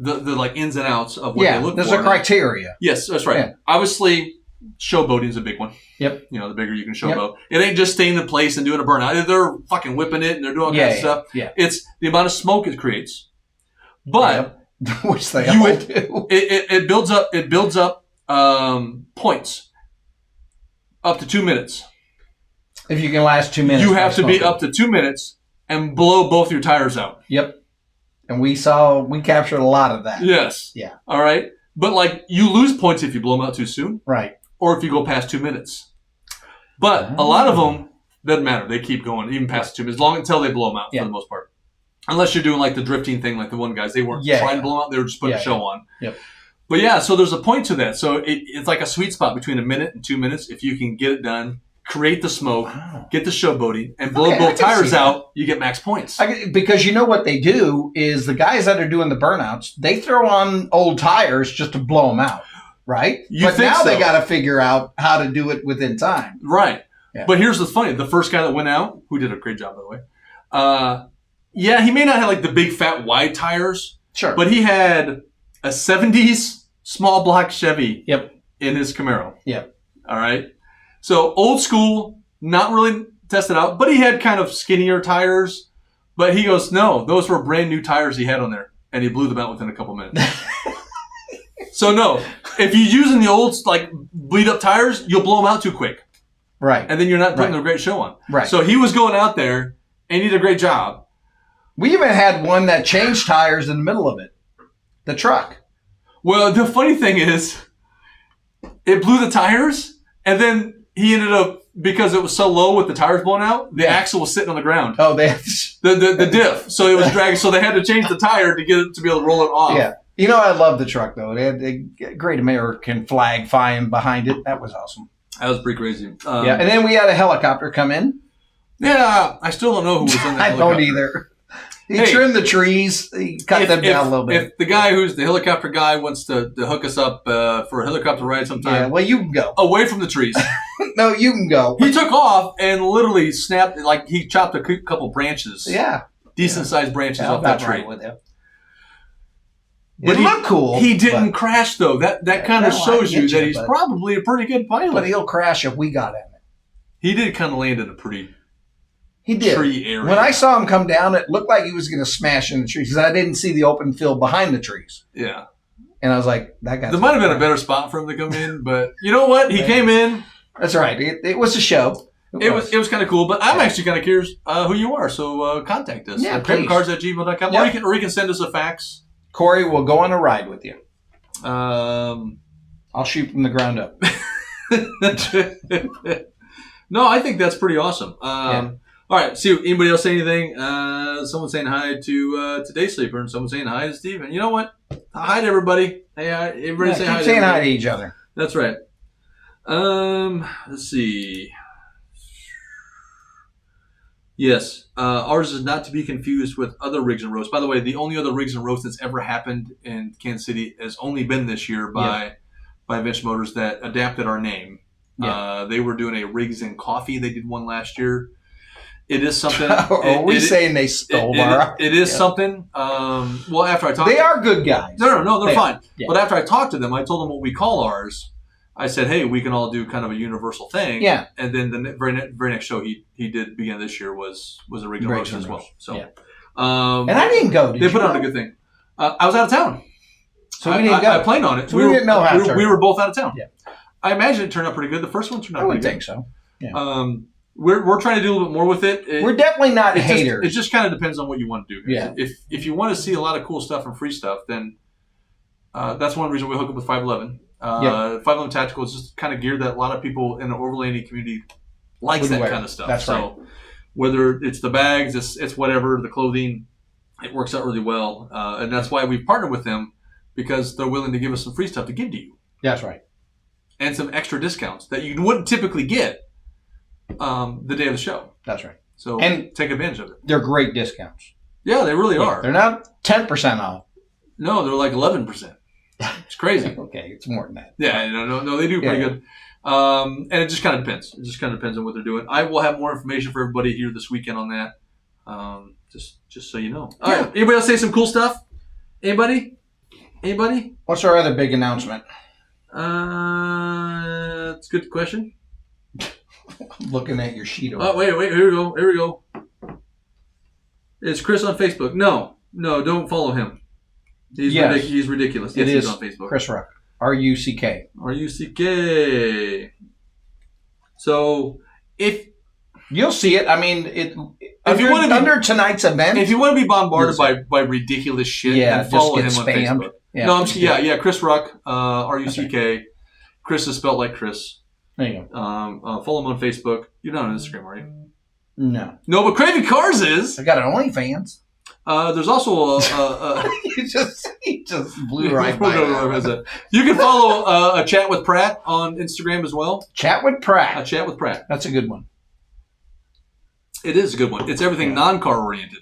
the like ins and outs of what they look for. There's a criteria. Yes, that's right. Yeah. Obviously, showboating is a big one. Yep. You know, the bigger you can showboat. It ain't just staying in place and doing a burnout. They're fucking whipping it and they're doing all kinds of stuff. Yeah. It's the amount of smoke it creates. But which they all do. It builds up. It builds up points up to 2 minutes. If you can last 2 minutes, you have to be up to 2 minutes and blow both your tires out. Yep. And we captured a lot of that. Yes. Yeah. All right. But like you lose points if you blow them out too soon. Right. Or if you go past 2 minutes. But a lot of them doesn't matter. They keep going even past 2 minutes, until they blow them out for the most part. Unless you're doing like the drifting thing, like the one guys, they weren't trying to blow them out; they were just putting a show on. Yep. But so there's a point to that. So it's like a sweet spot between 1 minute and 2 minutes. If you can get it done, create the smoke, get the showboating, and blow both tires out, you get max points. Because you know what they do is the guys that are doing the burnouts, they throw on old tires just to blow them out, right? But now they got to figure out how to do it within time. Right. Yeah. But here's the funny. The first guy that went out, who did a great job, by the way, he may not have like the big fat wide tires. Sure. But he had a 70s small block Chevy in his Camaro. Yep. All right. So old school, not really tested out, but he had kind of skinnier tires. But he goes, no, those were brand new tires he had on there. And he blew them out within a couple minutes. So no, if you're using the old like bleed up tires, you'll blow them out too quick. Right. And then you're not putting a great show on. Right. So he was going out there and he did a great job. We even had one that changed tires in the middle of it. The truck. Well, the funny thing is, it blew the tires, and then he ended up, because it was so low with the tires blown out, the axle was sitting on the ground. Oh, the diff. So it was dragging. So they had to change the tire to get it to be able to roll it off. Yeah. You know, I love the truck, though. It had a great American flag flying behind it. That was awesome. That was pretty crazy. And then we had a helicopter come in. Yeah, I still don't know who was in that helicopter. I don't either. He trimmed the trees. He cut them down a little bit. If the guy who's the helicopter guy wants to hook us up for a helicopter ride sometime, well, you can go. Away from the trees. No, you can go. He took off and literally snapped, like he chopped a couple branches. Yeah. Decent-sized branches off that tree. With him. But it looked cool. He didn't crash, though. That kind of shows you that he's probably a pretty good pilot. But he'll crash if we got in it. He did kind of land in a pretty tree area. When I saw him come down, it looked like he was going to smash in the trees because I didn't see the open field behind the trees. Yeah. And I was like, that guy. There might have been a better spot for him to come in, but you know what? He came in. That's right. It was a show. It was kind of cool, but I'm actually kind of curious who you are, so contact us. Yeah, cravingcars@gmail.com. Yep. Or you can send us a fax. Corey will go on a ride with you. I'll shoot from the ground up. No, I think that's pretty awesome. All right, see, anybody else say anything? Someone saying hi to Day Sleeper, and someone saying hi to Steven. You know what? Hi to everybody. Hey, everybody say hi. Keep saying hi to each other. That's right. Let's see. Yes, ours is not to be confused with other rigs and roasts. By the way, the only other rigs and roasts that's ever happened in Kansas City has only been this year by Vince Motors that adapted our name. Yeah. They were doing a Rigs and Coffee. They did one last year. It is something. Are we saying they stole our? It is something. Well, after I talked, they are good guys. No, they're fine. Yeah. But after I talked to them, I told them what we call ours. I said, hey, we can all do kind of a universal thing. Yeah. And then the very next show he did begin this year was a Rig and Roast as well. So, and I didn't go. They put on a good thing. I was out of town, so we didn't go. I planned on it. So we didn't know how. We were both out of town. Yeah. I imagine it turned out pretty good. The first one turned out. I would think so. Yeah. We're trying to do a little bit more with it. We're definitely not haters. It just kind of depends on what you want to do. Yeah. If you want to see a lot of cool stuff and free stuff, then that's one reason we hook up with 511. 511 Tactical is just kind of geared that a lot of people in the overlanding community likes that kind of stuff. That's right. Whether it's the bags, it's whatever, the clothing, it works out really well. And that's why we've partnered with them, because they're willing to give us some free stuff to give to you. That's right. And some extra discounts that you wouldn't typically get the day of the show. That's right. So and take advantage of it. They're great discounts. Yeah, they really are. They're not 10% off. No, they're like 11%. It's crazy. Okay, it's more than that. Yeah, no, they do pretty good. And it just kind of depends. It just kind of depends on what they're doing. I will have more information for everybody here this weekend on that. Just so you know. All right. Anybody else say some cool stuff? Anybody? Anybody? What's our other big announcement? It's a good question. I'm looking at your sheet. Oh, wait. Here we go. Is Chris on Facebook? No, don't follow him. He's ridiculous. Yes, he's on Facebook. Chris Ruck. R-U-C-K. R-U-C-K. So, if... You'll see it. I mean, under tonight's event... If you want to be bombarded by ridiculous shit, then follow him on Facebook. Yeah, Chris Ruck, R-U-C-K. Okay. Chris is spelled like Chris. There you go. Follow him on Facebook. You're not on Instagram, are you? No, but Craving Cars is. I got an OnlyFans. There's also he just blew right by that. You can follow a Chat with Pratt on Instagram as well. Chat with Pratt. A Chat with Pratt. That's a good one. It is a good one. It's everything non-car oriented.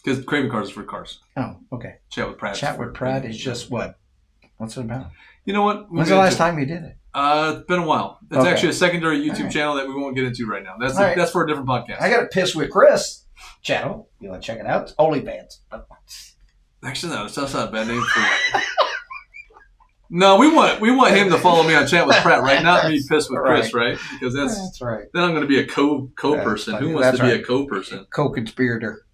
Because Craving Cars is for cars. Oh, okay. Chat with Pratt. Chat with Pratt is just what? What's it about? You know what? When's the last time you did it? It's been a while. It's actually a secondary YouTube channel that we won't get into right now. That's for a different podcast. I got a Piss with Chris channel. You want to check it out? It's OnlyFans. Actually, no, that's not a bad name for it. No, we want him to follow me on Chat with Pratt, right? Not me Piss with Chris, right? Because that's right. Then I'm going to be a co-person. Who wants to be a co-person? Co-conspirator.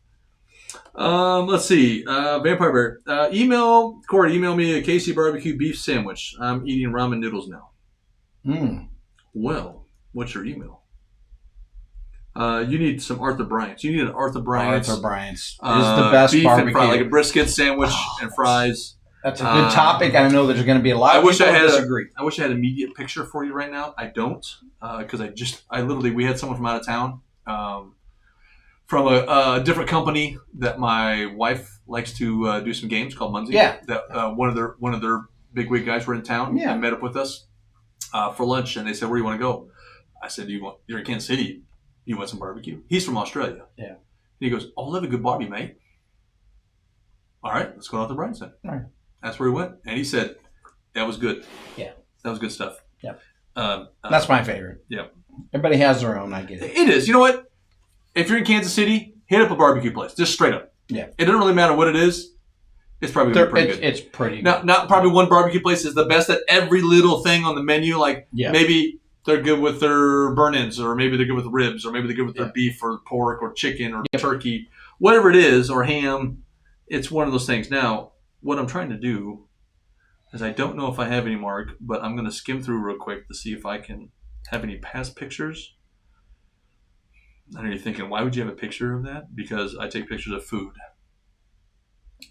Let's see. Vampire Bear. Email me a KC barbecue beef sandwich. I'm eating ramen noodles now. Well, what's your email? You need some Arthur Bryant's. You need an Arthur Bryant's. Arthur Bryant's is the best beef barbecue. And fries, like a brisket sandwich and fries. That's a good topic. I know there's going to be a lot of people who disagree. I wish I had an immediate picture for you right now. I don't, because we had someone from out of town, from a different company that my wife likes to do some games called Munzie. Yeah. That one of their bigwig guys were in town and met up with us for lunch, and they said, "Where do you want to go?" I said, "You're in Kansas City. You want some barbecue?" He's from Australia. Yeah. And he goes, "I'll have a good barbie, mate." All right, let's go out to Brian's then. All right. That's where he went, and he said, "That was good. Yeah, that was good stuff." Yeah, that's my favorite. Yeah, everybody has their own. I get it. It is. You know what? If you're in Kansas City, hit up a barbecue place, just straight up. Yeah, it doesn't really matter what it is. It's probably gonna be pretty good. It's pretty. Not probably one barbecue place is the best at every little thing on the menu. Like maybe they're good with their burn-ins, or maybe they're good with ribs, or maybe they're good with their beef or pork or chicken or turkey, whatever it is, or ham. It's one of those things. Now, what I'm trying to do is I don't know if I have any, Mark, but I'm going to skim through real quick to see if I can have any past pictures. I know you're thinking, why would you have a picture of that? Because I take pictures of food.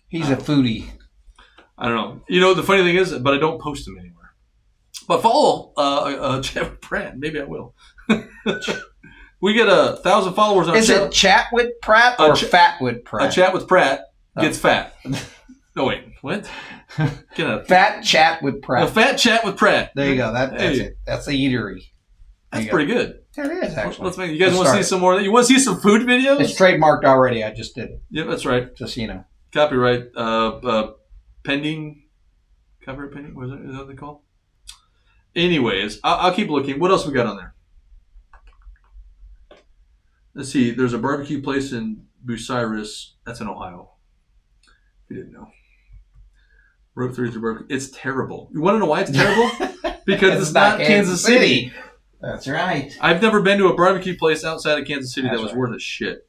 He's a foodie. I don't know. You know, the funny thing is, but I don't post them anywhere. But follow Chat with Pratt. Maybe I will. We get 1,000 followers on Is it Chat with Pratt or Fat with Pratt? A Chat with Pratt gets fat. No, wait. What? Get a Fat Chat with Pratt. A Fat Chat with Pratt. There you go. That's it. That's the eatery. That's pretty good. It is, actually. You guys want to see some more? You want to see some food videos? It's trademarked already. I just did it. Yep, that's right. Just so you know. Copyright. Pending. Copyright pending? What is that what they call? Anyways, I'll keep looking. What else we got on there? Let's see. There's a barbecue place in Bucyrus. That's in Ohio. If you didn't know. Road 33 barbecue. It's terrible. You want to know why it's terrible? Because it's not Kansas City. That's right. I've never been to a barbecue place outside of Kansas City that was worth a shit.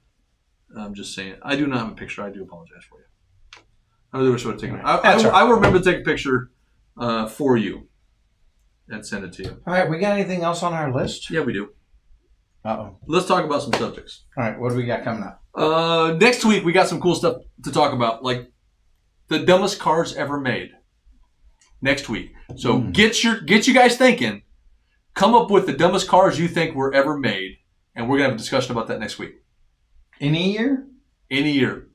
I'm just saying. I do not have a picture. I do apologize for you. I really wish I would have taken it. I will remember to take a picture for you and send it to you. All right. We got anything else on our list? Yeah, we do. Uh-oh. Let's talk about some subjects. All right. What do we got coming up? Next week, we got some cool stuff to talk about, like the dumbest cars ever made. Next week. So get you guys thinking. Come up with the dumbest cars you think were ever made, and we're going to have a discussion about that next week. Any year? Any year.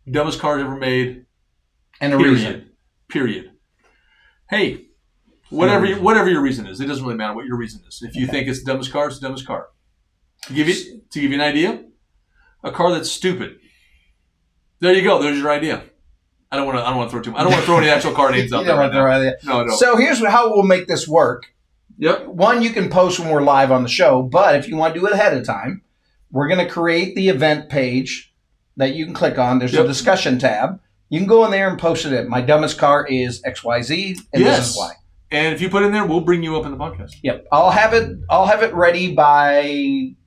Dumbest cars ever made. And a reason. Period. Hey, whatever your reason is, it doesn't really matter what your reason is. If you think it's the dumbest car, it's the dumbest car. To give you an idea, a car that's stupid. There you go. There's your idea. I don't want to throw too much. I don't want to throw any actual car names out there. No, I don't. So here's how we'll make this work. Yep. One, you can post when we're live on the show, but if you want to do it ahead of time, we're going to create the event page that you can click on. There's a discussion tab. You can go in there and post it in. My dumbest car is XYZ, and this is why. And if you put it in there, we'll bring you up in the podcast. Yep. I'll have it ready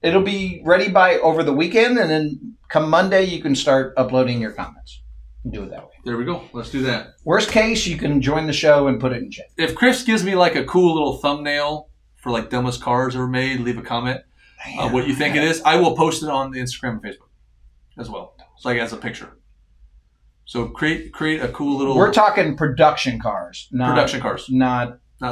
it'll be ready by over the weekend, and then come Monday you can start uploading your comments. Do it that way. There we go. Let's do that. Worst case, you can join the show and put it in chat. If Chris gives me like a cool little thumbnail for like dumbest cars ever made, leave a comment what you think it is. I will post it on the Instagram and Facebook as well. It's like as a picture. So create a cool little. We're talking production cars, not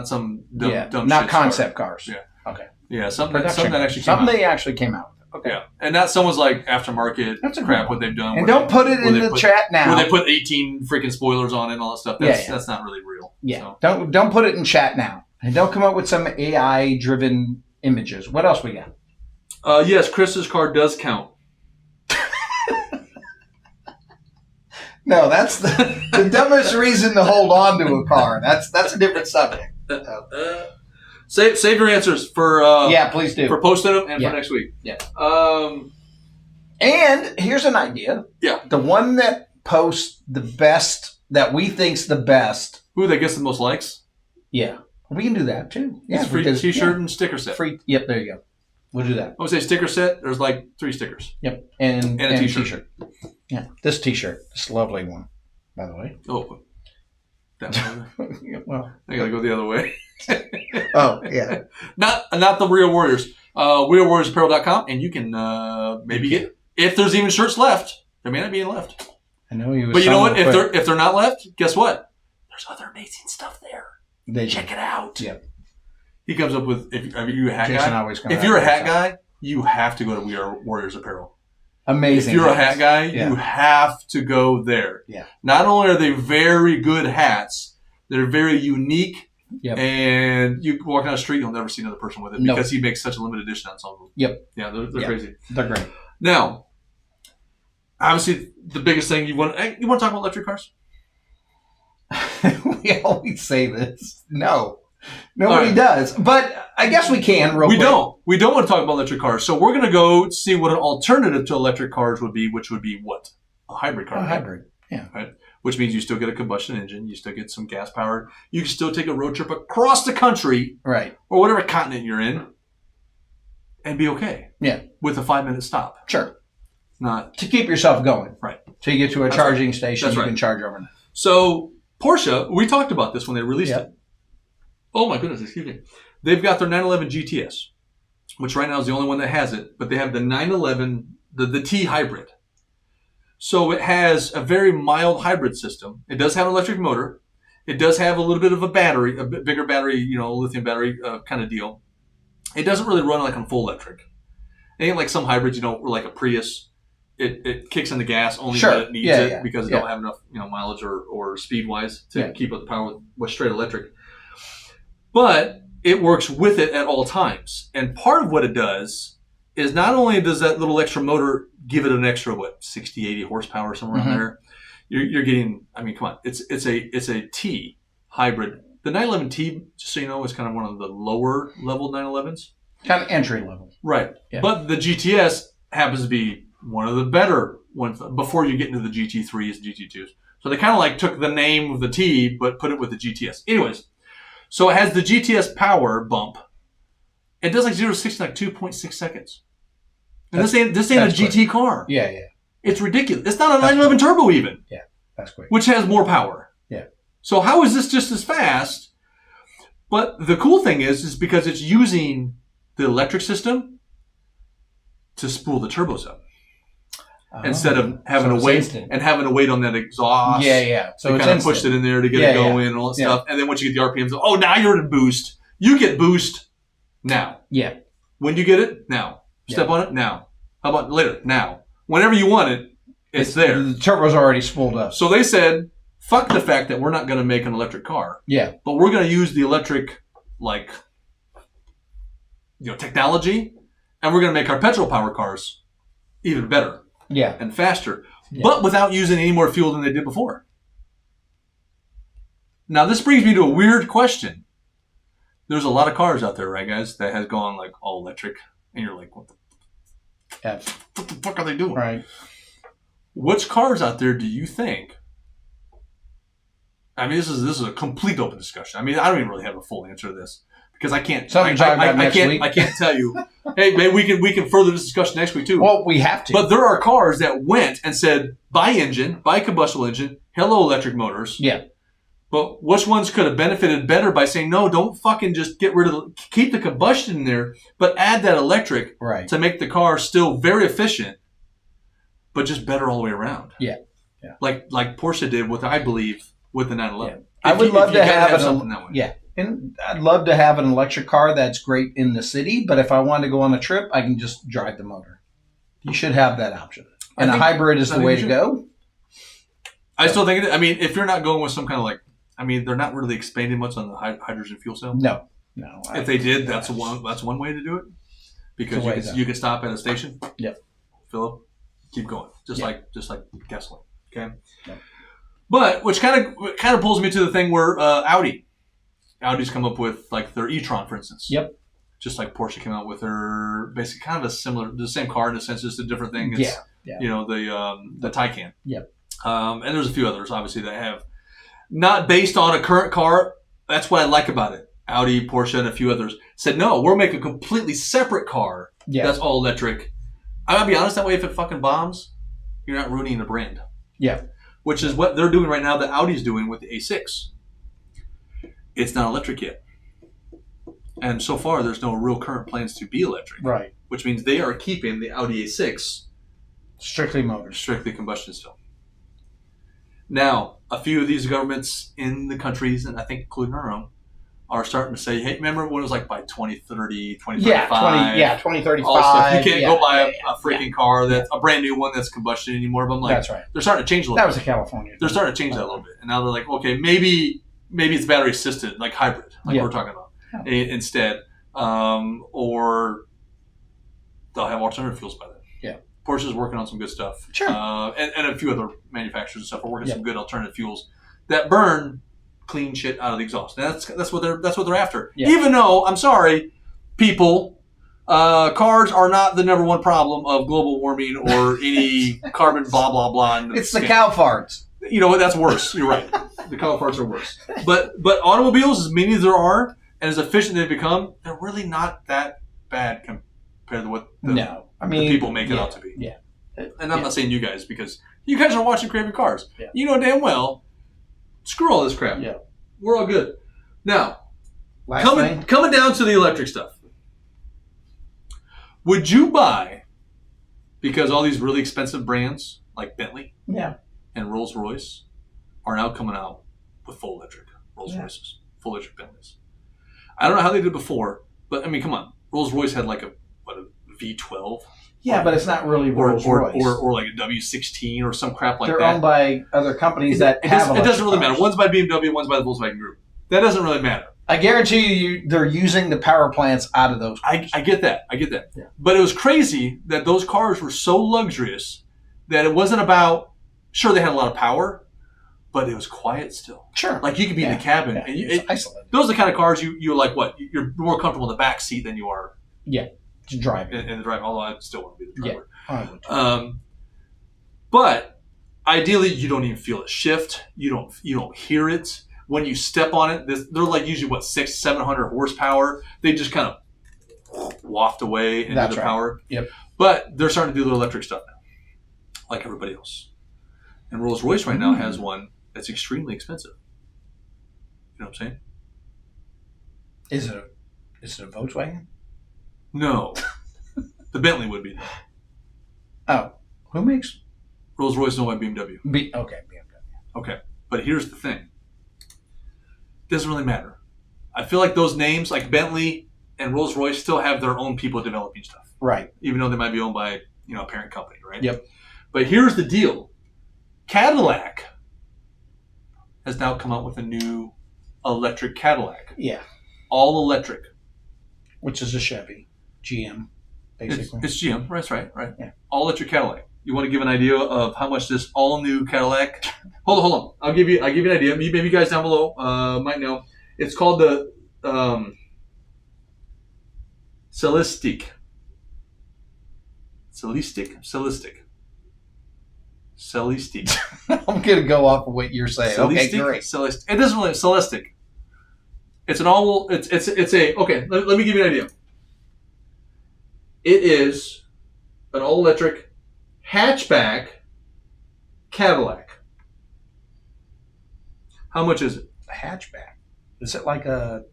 some dumb not shit concept cars. Yeah. Okay. Yeah, something that they actually came out with. Okay. Yeah, and not someone's like aftermarket crap what they've done. And don't put it in the chat now. Where they put 18 freaking spoilers on it and all that stuff. That's not really real. Yeah. So. Don't put it in chat now, and don't come up with some AI driven images. What else we got? Yes, Chris's car does count. No, that's the dumbest reason to hold on to a car. That's a different subject. Save your answers for please do, for posting them and for next week. Yeah. And here's an idea. Yeah. The one that posts the best that we think's the best. Who that gets the most likes? Yeah. We can do that too. Yeah. It's free T-shirt and sticker set. Free. Yep. There you go. We'll do that. I would say sticker set. There's like 3 stickers. Yep. And a T-shirt. Yeah. This T-shirt. This lovely one, by the way. Oh. That one. Well, I gotta go the other way. Oh yeah. Not the Real Warriors. RealWarriorsApparel.com, and you can maybe get, if there's even shirts left. There may not be any left. I know you. But you know what? If they're not left, guess what? There's other amazing stuff there. Check it out. Yep. He comes up with, if you're a hat Jason guy, if you're a hat guy, you have to go to We Are Warriors Apparel. Amazing. If you're a hat guy, you have to go there. Yeah. Not only are they very good hats, they're very unique. Yep. And you walk down the street, you'll never see another person with it because he makes such a limited edition on some of them. Yep. Yeah, they're crazy. They're great. Now, obviously, the biggest thing you want to talk about electric cars? We always say this. No. Nobody does. But I guess we can real quick. We don't want to talk about electric cars. So we're going to go see what an alternative to electric cars would be, which would be what? A hybrid car. A hybrid. Yeah. Right? Which means you still get a combustion engine. You still get some gas powered. You can still take a road trip across the country. Right. Or whatever continent you're in and be okay. Yeah. With a 5-minute stop. Sure. Not to keep yourself going. Right. Till you get to a charging station, you can charge overnight. So Porsche, we talked about this when they released it. Oh my goodness, excuse me. They've got their 911 GTS, which right now is the only one that has it, but they have the 911, the T hybrid. So it has a very mild hybrid system. It does have an electric motor. It does have a little bit of a battery, a bit bigger battery, lithium battery kind of deal. It doesn't really run like on full electric. It ain't like some hybrids, or like a Prius. It kicks in the gas only when it needs it because it don't have enough mileage or speed wise to keep up the power with straight electric. But it works with it at all times. And part of what it does is not only does that little extra motor give it an extra 60, 80 horsepower somewhere around there. You're getting, come on, it's a T hybrid. The 911T, just so you know, is kind of one of the lower level 911s. Kind of entry level. Right. Yeah. But the GTS happens to be one of the better ones before you get into the GT3s and GT2s. So they kind of like took the name of the T, but put it with the GTS. Anyways, so it has the GTS power bump. It does like 0 to 60 in like 2.6 seconds. And this ain't a GT car. Yeah. It's ridiculous. It's not a 911 turbo even. Yeah, that's quick. Which has more power. Yeah. So how is this just as fast? But the cool thing is because it's using the electric system to spool the turbos up. Instead of having to wait on that exhaust. Yeah. So it kind of pushed it in there to get it going and all that stuff. And then once you get the RPMs, now you're in boost. You get boost now. Yeah. When do you get it? Now. Step on it? Now. How about later? Now. Whenever you want it, it's there. The turbo's already spooled up. So they said, fuck the fact that we're not going to make an electric car. Yeah. But we're going to use the electric, technology, and we're going to make our petrol power cars even better. Yeah. And faster. Yeah. But without using any more fuel than they did before. Now, this brings me to a weird question. There's a lot of cars out there, right, guys, that has gone all electric. And you're like, what the fuck are they doing? Right. Which cars out there do you think I mean, this is a complete open discussion. I mean, I don't even really have a full answer to this because I can't. Something to talk about next week. I can't tell you. Hey, maybe we can further this discussion next week too. Well, we have to. But there are cars that went and said, buy engine, buy combustible engine, hello electric motors. Yeah. But which ones could have benefited better by saying, no, don't fucking just get rid of keep the combustion in there, but add that electric to make the car still very efficient, but just better all the way around. Yeah. Like Porsche did with, I believe, with the 911. Yeah. I would love to have something that way. Yeah. And I'd love to have an electric car that's great in the city, but if I want to go on a trip, I can just drive the motor. You should have that option. And a hybrid is the way to go. I still think if you're not going with some kind of they're not really expanding much on the hydrogen fuel cell. No. If they did, that's one way to do it. Because you could stop at a station. Yep. Fill up, keep going. Just like gasoline. Okay. Yep. But which kind of pulls me to the thing where Audi's come up with like their e-tron, for instance. Yep. Just like Porsche came out with their basically kind of the same car in a sense, just a different thing. It's, the Taycan. Yep. And there's a few others obviously that have not based on a current car. That's what I like about it. Audi, Porsche, and a few others said, no, we're making a completely separate car that's all electric. I gotta be honest, that way if it fucking bombs, you're not ruining the brand. Yeah. Which is what they're doing right now that Audi's doing with the A6. It's not electric yet. And so far, there's no real current plans to be electric. Right. Which means they are keeping the Audi A6 strictly motors. Strictly combustion still. Now, a few of these governments in the countries, and I think including our own, are starting to say, hey, remember when it was like by 2030, 2035? 2035. You can't go buy a freaking car that's a brand new one that's combustion anymore. But I'm like, that's right. They're starting to change a little bit. That was a California thing. They're starting to change that a little bit. And now they're like, okay, maybe it's battery assisted, like hybrid, like we're talking about instead. Or they'll have alternative fuels by then. Yeah. Porsche's working on some good stuff. Sure. And a few other manufacturers and stuff are working some good alternative fuels that burn clean shit out of the exhaust. And that's what they're after. Yeah. Even though, I'm sorry, people, cars are not the number one problem of global warming or any carbon blah blah blah. It's the cow farts. You know what? That's worse. You're right. The cow farts are worse. But automobiles, as many as there are, and as efficient they've become, they're really not that bad compared to what the people make it out to be. Yeah. And I'm not saying you guys, because you guys are watching Craving Cars. Yeah. You know damn well, screw all this crap. Yeah. We're all good. Now, coming down to the electric stuff. Would you buy, because all these really expensive brands like Bentley and Rolls-Royce are now coming out with full electric Rolls-Royces, full electric Bentleys. I don't know how they did before, but I mean, come on. Rolls-Royce had like a V12. Yeah, but it's not really Rolls-Royce. Or like a W16 or some crap like that. They're owned by other companies that have it doesn't really matter. One's by BMW, one's by the Volkswagen Group. That doesn't really matter. I guarantee you they're using the power plants out of those cars. I get that. Yeah. But it was crazy that those cars were so luxurious that it wasn't about, sure, they had a lot of power, but it was quiet still. Sure. Like you could be in the cabin. Yeah. And isolated. Those are the kind of cars you like what? You're more comfortable in the back seat than you are to drive. In the drive, although I still want to be the driver. Yeah. But ideally, you don't even feel it shift. You don't hear it. When you step on it, they're like usually 600-700 horsepower. They just kind of waft away into the power. Yep. But they're starting to do their electric stuff now, like everybody else. And Rolls-Royce right now has one that's extremely expensive. You know what I'm saying? Is it a Volkswagen? No. The Bentley would be. Oh. Who makes? Rolls-Royce, no, by BMW. BMW. Okay. But here's the thing. Doesn't really matter. I feel like those names, like Bentley and Rolls-Royce, still have their own people developing stuff. Right. Even though they might be owned by, a parent company, right? Yep. But here's the deal. Cadillac has now come out with a new electric Cadillac. Yeah. All electric. Which is a Chevy. GM, basically. It's GM. That's right. Yeah. All electric Cadillac. You want to give an idea of how much this all new Cadillac? Hold on. I'll give you an idea. Maybe you guys down below might know. It's called the Celestiq. Celestique. I'm going to go off of what you're saying. Okay, great. Celestique. It doesn't really Celestique. It's an all. It's a okay. Let me give you an idea. It is an all-electric hatchback Cadillac. How much is it? A hatchback. Is it like a?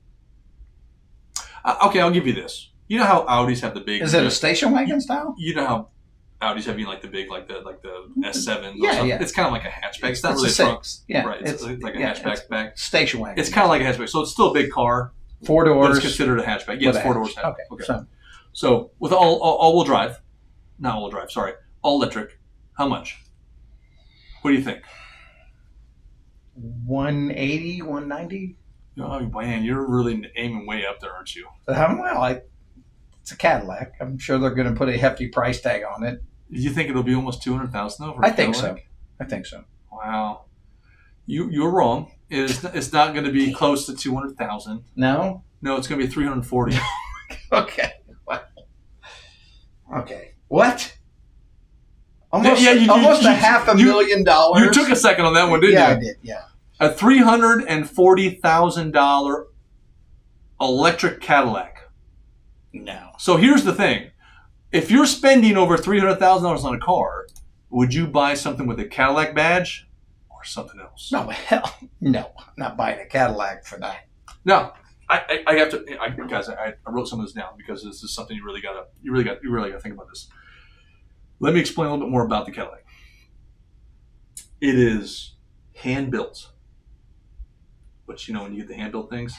Okay, I'll give you this. You know how Audis have the big. Is it a station wagon style? You know how Audis have like the big, like the S7. Yeah, yeah. It's kind of like a hatchback. It's not really a truck. Yeah, right. It's like a hatchback back. Station wagon. It's kind of like a hatchback, so it's still a big car. 4 doors. But it's considered a hatchback. Yes, 4 doors. Okay. So with all-wheel drive, not all-wheel drive. Sorry, all electric. How much? What do you think? 180, 190. Oh man, you're really aiming way up there, aren't you? Well, it's a Cadillac. I'm sure they're going to put a hefty price tag on it. Do you think it'll be almost 200,000 though? I think so. Wow, you're wrong. It's not going to be close to 200,000. No, it's going to be 340. Okay. Okay. What? Almost almost $500,000. You took a second on that one, didn't you? Yeah, I did. Yeah. A $340,000 electric Cadillac. No. So here's the thing: if you're spending over $300,000 on a car, would you buy something with a Cadillac badge or something else? No, hell, no. I'm not buying a Cadillac for that. No. I have to, guys. I wrote some of this down because this is something you really gotta think about this. Let me explain a little bit more about the Cadillac. It is hand built, but when you get the hand built things,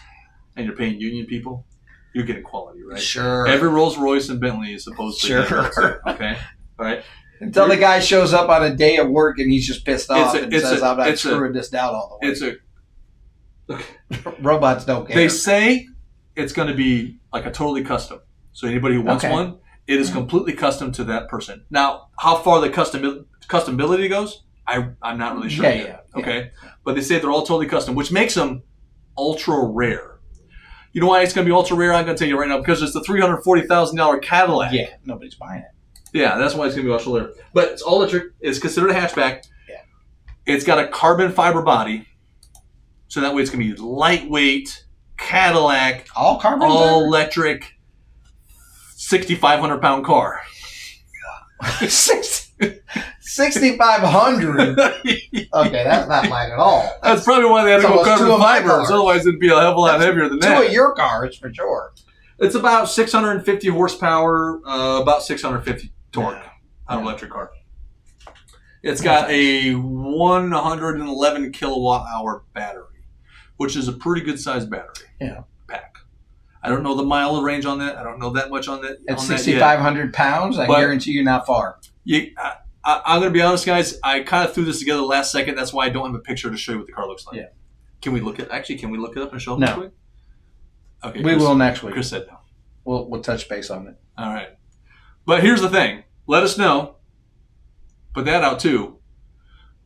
and you're paying union people, you're getting quality, right? Sure. Every Rolls Royce and Bentley is supposed to be hand built, okay, all right. Until the guy shows up on a day of work and he's just pissed off and says, "I'm not screwing this down all the way." Robots don't care. They say it's going to be like a totally custom. So anybody who wants one, it is completely custom to that person. Now, how far the customability goes, I'm not really sure yet. Okay, but they say they're all totally custom, which makes them ultra rare. You know why it's going to be ultra rare? I'm going to tell you right now, because it's the $340,000 Cadillac. Yeah, nobody's buying it. Yeah, that's why it's going to be ultra rare. But it's all electric. It's considered a hatchback. Yeah. It's got a carbon fiber body. So that way it's going to be lightweight, Cadillac, all carbon, all electric, 6,500 pound car. 6,500. Okay, that's not light at all. That's probably why they had to go carbon fibers. Otherwise, it'd be a hell of a lot heavier than that. 2 of your cars for sure. It's about 650 horsepower, about 650 torque on an electric car. It's got a 111 kilowatt hour battery, which is a pretty good sized battery pack. I don't know the mile range on that. I don't know that much on that. At 6,500 pounds, I guarantee you not far. I'm going to be honest, guys. I kind of threw this together last second. That's why I don't have a picture to show you what the car looks like. Yeah. Can we look it up and show them no. real quick? Okay. We will next week. Chris said no. We'll touch base on it. All right. But here's the thing. Let us know. Put that out too.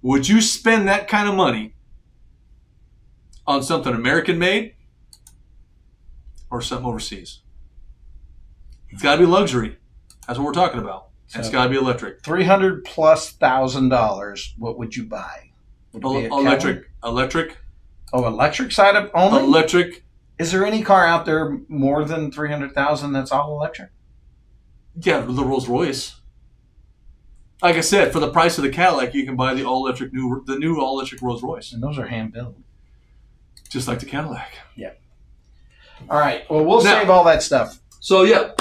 Would you spend that kind of money on something American made or something overseas? It's got to be luxury. That's what we're talking about. So it's got to be electric. $300,000+. What would you buy? Electric. Oh, electric side of only? Electric. Is there any car out there more than $300,000 that's all electric? Yeah, the Rolls Royce. Like I said, for the price of the Cadillac, you can buy the new all electric Rolls Royce, and those are hand built, just like the Cadillac. Yeah. All right. Well, we'll save all that stuff. So yeah.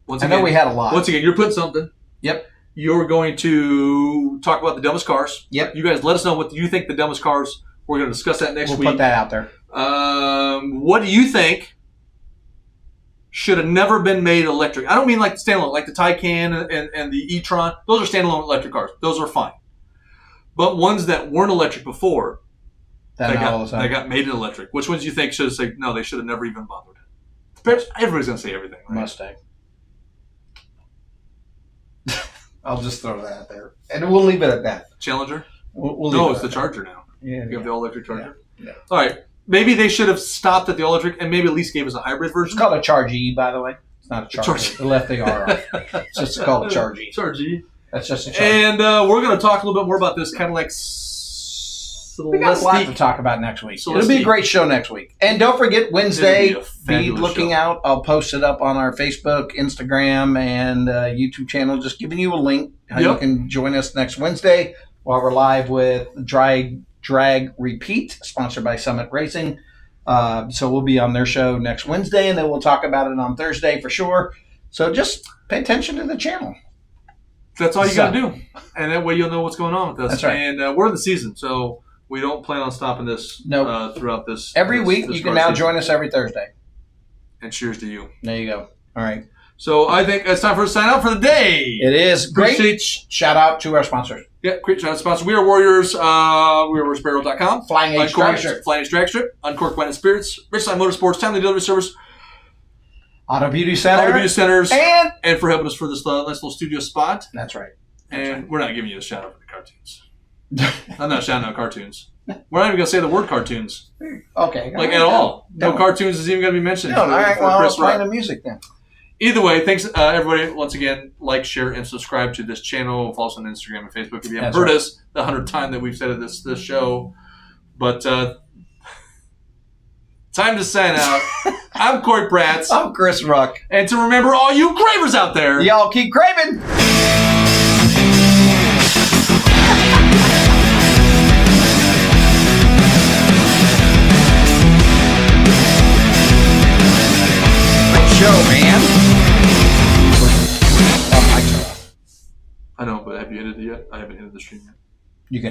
I know we had a lot. Once again, you're putting something. Yep. You're going to talk about the dumbest cars. Yep. You guys let us know what you think the dumbest cars. We're going to discuss that next week. We'll put that out there. What do you think should have never been made electric? I don't mean like the standalone, like the Taycan and the e-tron. Those are standalone electric cars. Those are fine. But ones that weren't electric before, that got made electric. Which ones do you think should have said, no, they should have never even bothered? Everybody's going to say everything, right? Mustang. I'll just throw that out there. And we'll leave it at that. Challenger? We'll it's the Charger now. Yeah. You have the all-electric Charger? Yeah. All right. Maybe they should have stopped at the all-electric and maybe at least gave us a hybrid version. It's called a Charge E, by the way. It's not a Charger. They left the R off. It's just called a Charge E. Charge E. That's just a chart. And we're going to talk a little bit more about this, kind of like we got a lot to talk about next week. So it'll be a great show next week. And don't forget, Wednesday, be looking show. out. I'll post it up on our Facebook, Instagram, and YouTube channel, just giving you a link how you can join us next Wednesday while we're live with Drag Repeat, sponsored by Summit Racing. So we'll be on their show next Wednesday, and then we'll talk about it on Thursday for sure. So just pay attention to the channel. That's all you got to do. And that way you'll know what's going on with us. That's right. And we're in the season, so we don't plan on stopping this throughout this. Every week, you can now join us every Thursday. And cheers to you. There you go. All right. So I think it's time for us to sign out for the day. It is. Great. Shout out to our sponsors. Yeah, great shout out sponsor. We Are Warriors, WeAreWarriorsBarrel.com. Flying H Drag Strip. Flying H Drag Strip. Uncorked Wine and Spirits. Richline Motorsports. Timely Delivery Service. Auto Beauty Center. Auto Beauty Centers. And for helping us for this nice little studio spot. That's right. And we're not giving you a shout out for the cartoons. I'm not shouting out cartoons. We're not even going to say the word cartoons. Okay. Like at all. No cartoons is even going to be mentioned. No, all right. Well, I'll play the music then. Either way, thanks everybody. Once again, like, share, and subscribe to this channel. Follow us on Instagram and Facebook if you haven't heard us the 100th time that we've said it this show. But time to sign out. I'm Corey Pratt. I'm Chris Ruck. And to remember all you cravers out there. Y'all keep craving. Show, man. I know, but have you ended it yet? I haven't ended the stream yet.